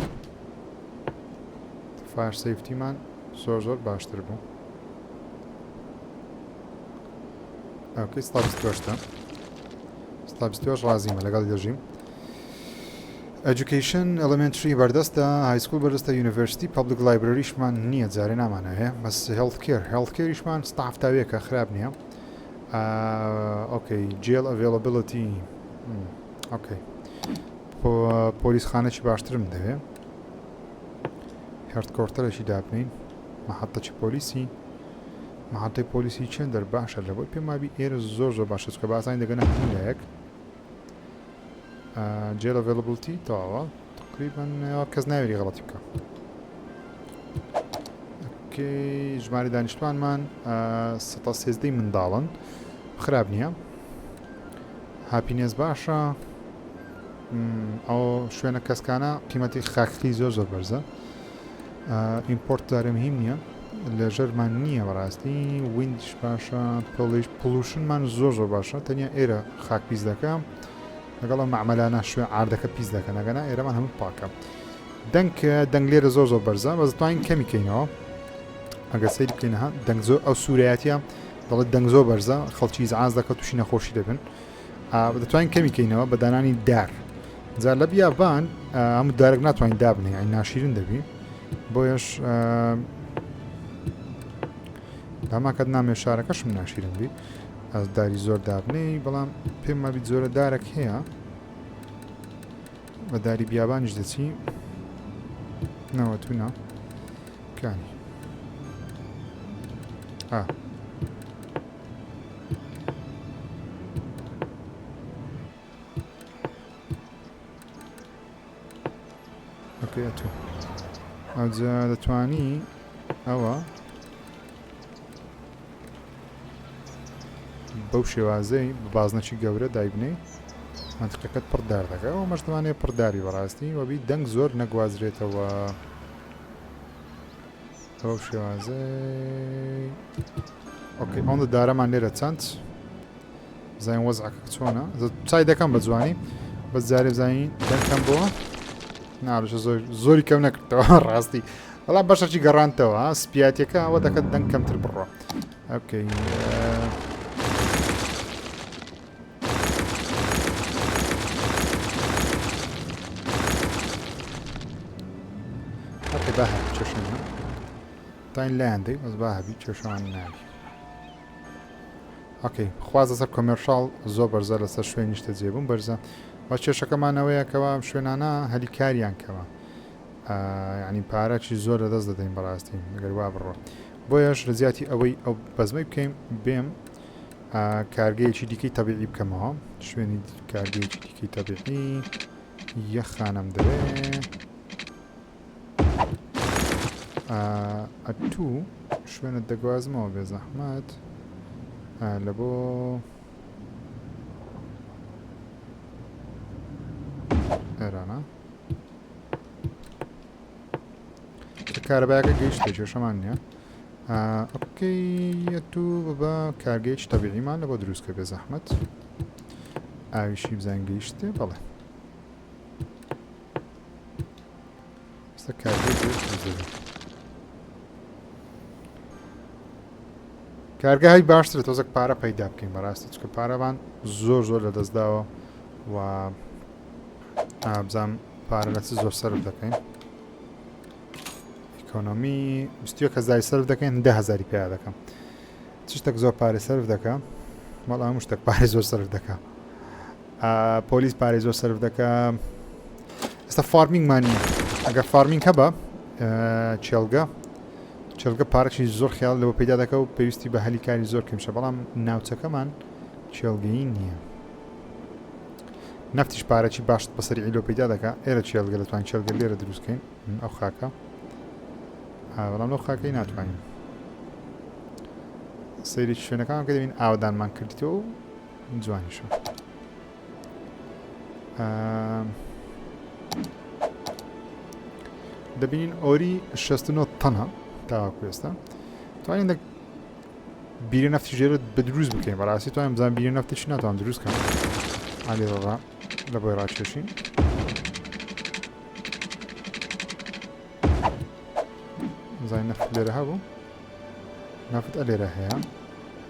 فایر سەیفتیمان زۆر باشتر بوو. ئەوکەی 128 128 ڕازیمە لەگەڵ دەژیم. ئەجوکیشن ئەلمنتری بەردەستە، هایسکول بەردەستە، یونیڤرسیتی پابلیک لایبرەریشمان نییە، جارێ نامانە هەیە، بەس هێڵتکێریشمان ستاف تاویەکە خراپ نییە. ئۆکەی جێل ئەڤێڵەبیڵەتی ئۆکەی پۆلیسخانەی باشترم دەوێت، هێرتکۆرتەرێکی دابنین، مەحەتەی پۆلیسی، مەحەتەی پۆلیسی چێندەر باشە، لەبۆی پێم وابی ئێرە زۆر باشە، چکە باسانی دەگەنە هەمولایەک. جێل ئەڤێڵەبیڵتی تەواوە تقریبان کەس ناوێری غەڵەتی بکە. ئۆکەی ژمارە دانیشتوانمان 113 منداڵن، خراپ نییە. هاپینێز باشە. ئەو شوێنە کەسکانە قیمەتی خاکخی زۆر بەرزە. ئیمپۆرت دارە مهم نییە، لەژەرمان نییە بەڕاستی. ویندش باشە، پڵوشنمان زۆر باشە، تەنیا ئێرە خاک پیس دەکە، لەگەڵ مەعمەلانە شوێن ئاردەکە پیس دەکەن، ئەگەنا ئێرەمان هەموو پاکە. دەنگ لێرە زۆر بەرزە، بەس دەتوانین کەمی کەینەوە ئەگە سەیری بکەینەها. دەنگ زۆر ئەو سوورەتیە دەڵێت دەنگ زۆر بەرزە، خەڵکی زعاز دەکە تووشی نەخۆشی دەبن. دەتوانین کەمی کەینەوە بە دانانی دار. جار لە بیابان هەموو دارێک ناتوانین دابنێ، ئەی ناشیرن دەبی، بۆیەش داماکەت نامێ شارەکەشم ناشیرن بی، ئەس داری زۆر دابنەی، بەڵام پێم مابی زۆرە دارێک هەیە بە داری بیابانیش دەچی نەوەتونە کانی. ئۆکەی تو ئەوجا دەتوانی ئەوە بەو شێوازەی بە بازنەکی گەورە دایبنەی منتیقەکەت پڕدار دەکە. ئەوە مەش دەوانێت پڕداری بەڕاستی وەبی دەنگ زۆر نەگوازرێتەوە بەو شێوازەی. ئۆکەی ئەوەندە دارەمان لێرە چەند زانین وەزعەکە چۆنە، چای دەکەم بە جوانی، بەس جارێ زانین دەنگکەم بۆ ناڕۆژە زۆری کەم نەکردەوە ڕاستی، بەڵام بەشەکی گەڕانتەوە سپیاتیەکە ئەوە دەکەت دەنگ کەمتر بڕۆ. ئۆکەی باهە چێشەمە تاین لایەندەی بەس با هەبی کێشەوان نابی. ئۆکەی خوازە سەر کۆمێرشاڵ زۆر بەرزە لەسەر شوێنیشتە جێبوون بەرزە و کێشەکەمانەوەیە کەوا شوێنانە هەلی کاریان کەوە، یعنی پارەکی زۆر لەدەست دەدەین بەڕاستی ئەگەر وا بڕۆ. بۆیەش لە زیاتی ئەوەی ئەو بەزمەی بکەین بێم کارگەیەکی دیکەی تەبیعی بکەمەوە، شوێنی کارگەیەکی دیکەی تەبیعی یەخانەم دەوێت. ئەتوو شوێنت دەگوازمەوە بێ زەحمەت لە بۆ ئێرانە کارەبایەکە گەیشتە کێشەمان نییە. ئۆکەی تو بە کارگەیەکی تەبیعیمان لە بۆ دروستکە بێ زەحمەت ئاویشی بزان گەیشتێ بەڵێ کارگەهای باشترە تۆزێک پارە پەیدا بکەین بەڕاستی چکە پارەمان زۆر زۆر لە دەستداوە و بزانام پارە لە چ زۆر سەرف دەکەین. ئیکۆنۆمی 21,000 سەرف دەکەین 10,000 پێیا دەکەم چ شتێک زۆر پارێ سەرف دەکە بەڵام هەموو شتێک پارێ زۆر سەرف دەکە. پۆلیس پارێ زۆر سەرف دەکە. ئێستا فارمینگمان نییە ئەگەر فارمینگ هەبە چێلگە پارێکی زۆر خیال لەوە پەیدا دەکە و پێویستی بە هەلیکاری زۆر کەمشە بەڵام ناوچەکەمان چێلگەیی نییە. نفتیش پارێکی باش بەسەری ئیلۆ پەیدا دەکە ئێرە چێلگە دەتوانین چێلگە لێرە دروستکەین ئەو خاکە بەڵام لەو خاکەی ناتوانین. سەیری شوێنەکان کە دەبین ئاودانمان کردیتەوە و جوانیشە. دەبینین ئۆری 69 تەنە تاواکو ئێستا توانین بیرە نەفتی ژێرە بە دروست بکەین بەڕاستی توانین بزانین بیرە نەفتێکی ناتوان دروست کەم ئالێڕا لە بۆی ڕاکێشین. زای نەفت لێرە هەبوو نەفت ئەلێرە هەیە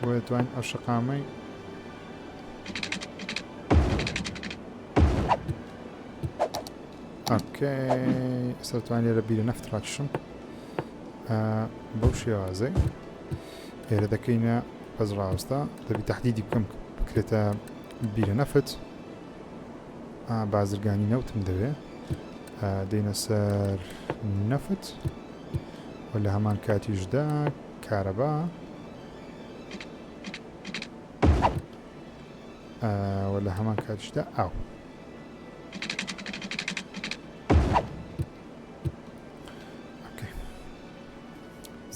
بۆ دەتوانین ئەو شەقامەی ئۆکەی ئێستا دەتوانین لێرە بیرە نەفت ڕاکێشم بەو شێوازەی ئێرە دەکەینە بەز ڕاوەستا دەبی تەحدیدی بکەم بکرێتە بیرە نەفت بازرگانی نەوتم دەوێ دێنە سەر نەفت و لە هەمان کاتیشدا کارەبا و لە هەمان کاتیشدا ئاو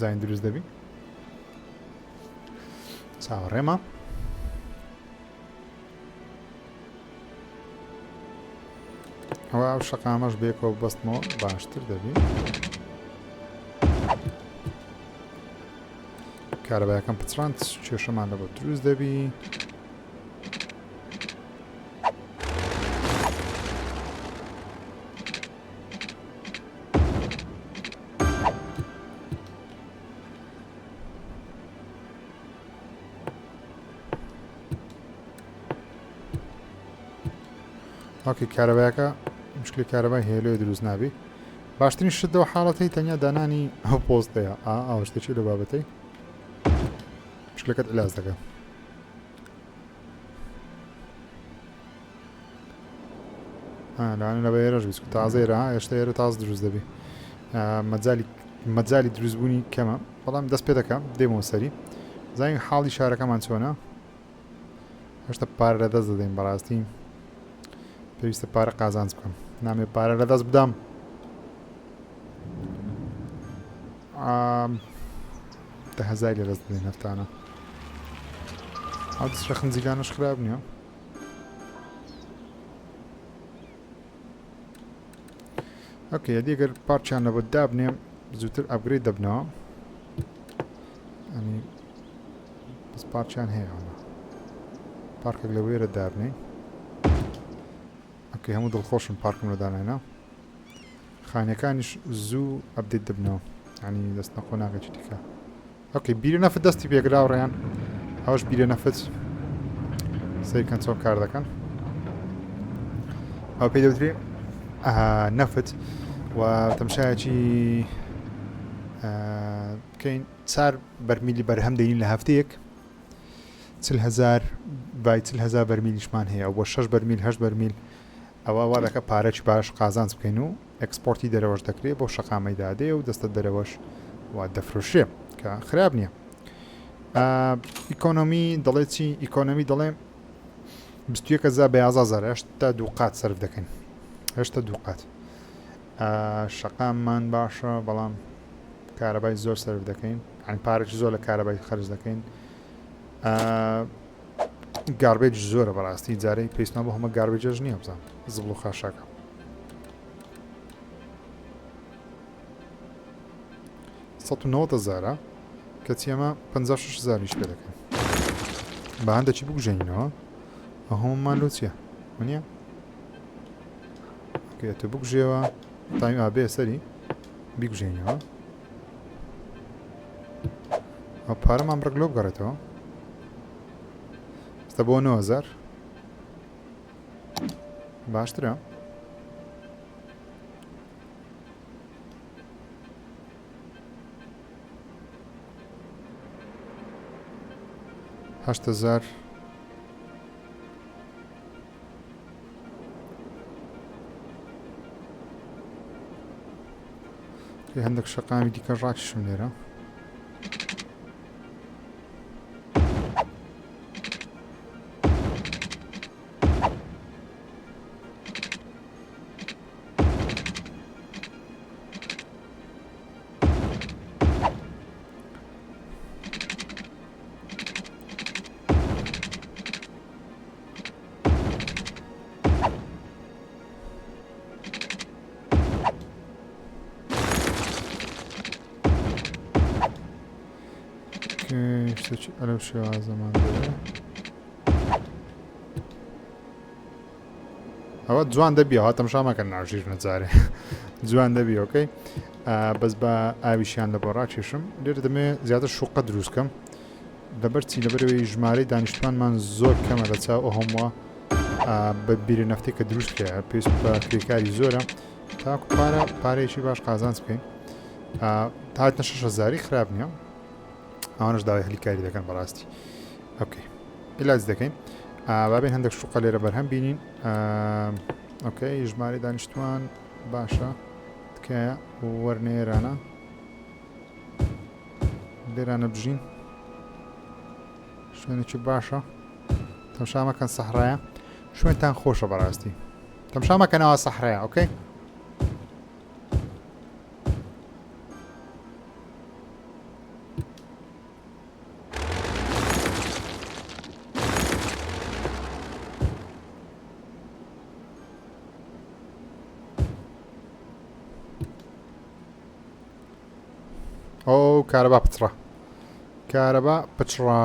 زاین دروست دەبی چاوەڕێمە ئەوە ئەو شەقامەش بێکەوە بەستمەوە باشتر دەبی. کارەبایەکەم پچڕاند کێشەمان لە بۆ دروست دەبی. ئۆکەی کارەبایەکە مشکلی کارەبای هێلوێ دروست نابی. باشترین شتەوە حاڵەتی تەنیا دانانی ئەو پۆستەیە ئەو شتێکی لە بابەتەی مشکلەکەت علاج دەکە. لەوانێ لەبە ئێرەش بیست تازەیرە هێشتا ئێرە تاز دروست دەبی مەجای دروستبوونی کەمە بەڵام دەست پێ دەکەم دێمەوە سەری زانین حاڵی شارەکەمان چۆنە. هێشتا پارە لە دەست دەدەین بەڕاستی پێویستە پارە قازانج بکەم نامێ پارە لە دەست بدەم. 10,000 لە دەست دەدەین هەفتانە ئەو دەسترە خنجیلانەش خراپ نییە. ئۆکەی ئەگەر پارچیان لە بۆ دابنێم زووتر ئەپگرێد دەبنەوە ئەنی بەس پارچیان هەیە پارکێک لەوێرە دابنێ. ئۆکەی هەموو دڵخۆشم پارکم لە داناینا خانەکانیش زوو ئەپدێت دەبنەوە ینی دەست نەخۆ ناکەی دیکە. ئۆکەی بیرە نەفت دەستی پێگراو ڕێیان ئەوش بیرە نەفت سەیرکەن چۆن کار دەکەن ئەو پێی دەوترێ نەفت و تەمشایەکی بکەین 4 بەرمیلی بەرهەم دەین لە هەفتەیەک 40,000 بای 40,000 بەرمیلیشمان هەیە بۆ 6 بەرمیل 8 بەرمیل ئەوە وا دەکە پارەی باش قازانج بکەین و ئەکسپۆرتی دەرەوەش دەکرێت بۆ شەقامەی دادێ و دەستە دەرەوەش و دەفرۆشێ کە خراپ نییە. ئیکۆنۆمی دەڵێ چی ئیکۆنۆمی دەڵێ 21,000 بە 11,000 هێشتا دوو قات سەرف دەکەین هێشتا دوو قات. شەقاممان باشە بەڵام کارەبای زۆر سەرف دەکەین ئەنی پارێکی زۆر لە کارەبای خەرج دەکەین. گاربێج زۆرە بەڕاستی جارەی پێویستمان بۆ هەمە گاربێجەش نییە بزان زبڵ و خاشاکە 1990 کەچی ئەمە 56,000 پێ دەکەن بە هەندێکی بگوژێنینەوە ئە هەمومان لۆ چییە منە کێتە بگوژێەوە تایم ئابێ سەری بیگوژێنەوە ئەو پارەمان بڕک لۆ بگەڕێتەوە ستە بۆ 9,000 باشترە هەشت هەزار هەندێک شەقامی دیکە ڕاکشم لێرە شتێکی ئەلەو شێوازەمان دەوێ ئەوە جوان دەبی ئەوە تەماشامەکە ناژیر نەجارێ جوان دەبی ئۆکەی بەس بە ئاویشیان لە بۆ ڕاکێشم لێرە دەمێ زیاتر شوقە دروستکەم لەبەر چی لەبەرەوەی ژمارەی دانیشتوانمان زۆر کەمە لە چاو ئەو هەمووە بە بیرە نەفتی کە دروستکە پێویست بە کرێکاری زۆرە تاکو پارەیەکی باش قازانج بکەین هاتنە 6,000 خراپ نییە ئەوانش داوای هەلیکاری دەکەن بەڕاستی ئۆکەی علاج دەکەین بابێن هەندێک شوقە لێرە بەرهەم بینین ئۆکەی ژمارەی دانیشتوان باشە تکایە وەرنێرانە لێرانە بژین شوێنێکی باشە تەمشامەکەن سەحرایە شوێنتان خۆشە بەڕاستی تەمشامەکەنەوە سەحرایە ئۆکەی ئەو کارەبا پچڕە کارەبا پچڕە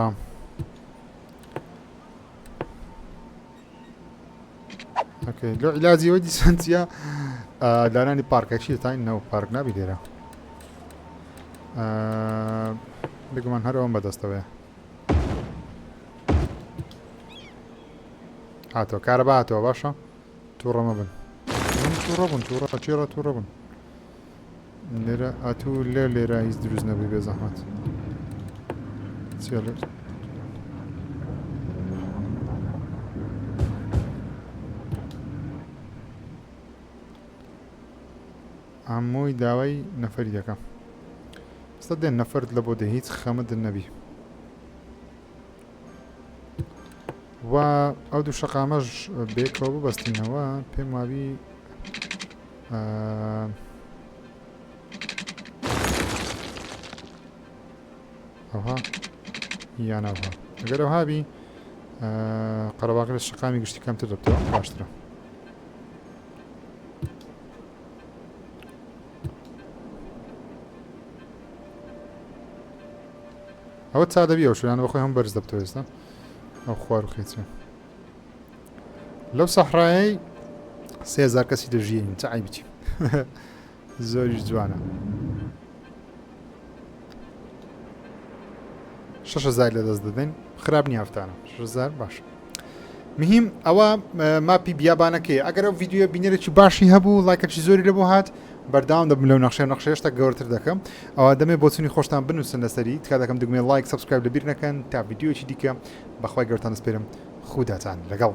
ئۆکەی لۆ عیلاجی ئەوەی دیسانتیە دارانی پارکێکی دەتاین نەو پارک نابی لێرە بگومان هەرەوەم بەدەستەوەیە هاتەوە کارەبا هاتەوە باشە تووڕەمە بن تووڕە بوون تووڕە چێڕە تووڕە بوون لێرە ئاتوو لێرە هیچ دروست نەبووی بێ زەحمەت چێ لێر هەمووی داوای نەفەری دەکەم ستا دێن نەفەرت لە بۆ دێ هیچ خەمت نەبی و ئەو دوو شەقامەش بێکەوە ببەستینەوە پێم وابی ئەوها یان ئەوها ئەگەر ئەوهابی قەرەباقی لە شەقامی گشتی کەمتر دەبتەوە باشترە ئەوە چا دەبی ئەو شوێنانە بەخۆی هەم بەرز دەبتەوە ئێستا ئەو خوار و خێچێ لەو سەحرایەی 3,000 کەسی دەژیین چ عیب بچین زۆریش جوانە 6,000 لەدەست دەدەین خراپ نییە هەفتانە 6,000 باش مهم ئەوە ماپی بیابانەکەی ئەگەر ئەو ڤیددیوە بینێرێکی باشی هەبوو لایکەکی زۆری لەبوو هات بەرداوام دەبم لەو نەخشێشتا گەورتر دەکەم ئەوە دەمێ بۆچنی خۆشتان بنووسن لەسەری تکا دەکەم دگمێ لایک سبسکرایب لەبیر نەکەن تا ڤیددیۆکی دیکە بەخوای گەورتان دەسپێرم خوداتان لەگەڵ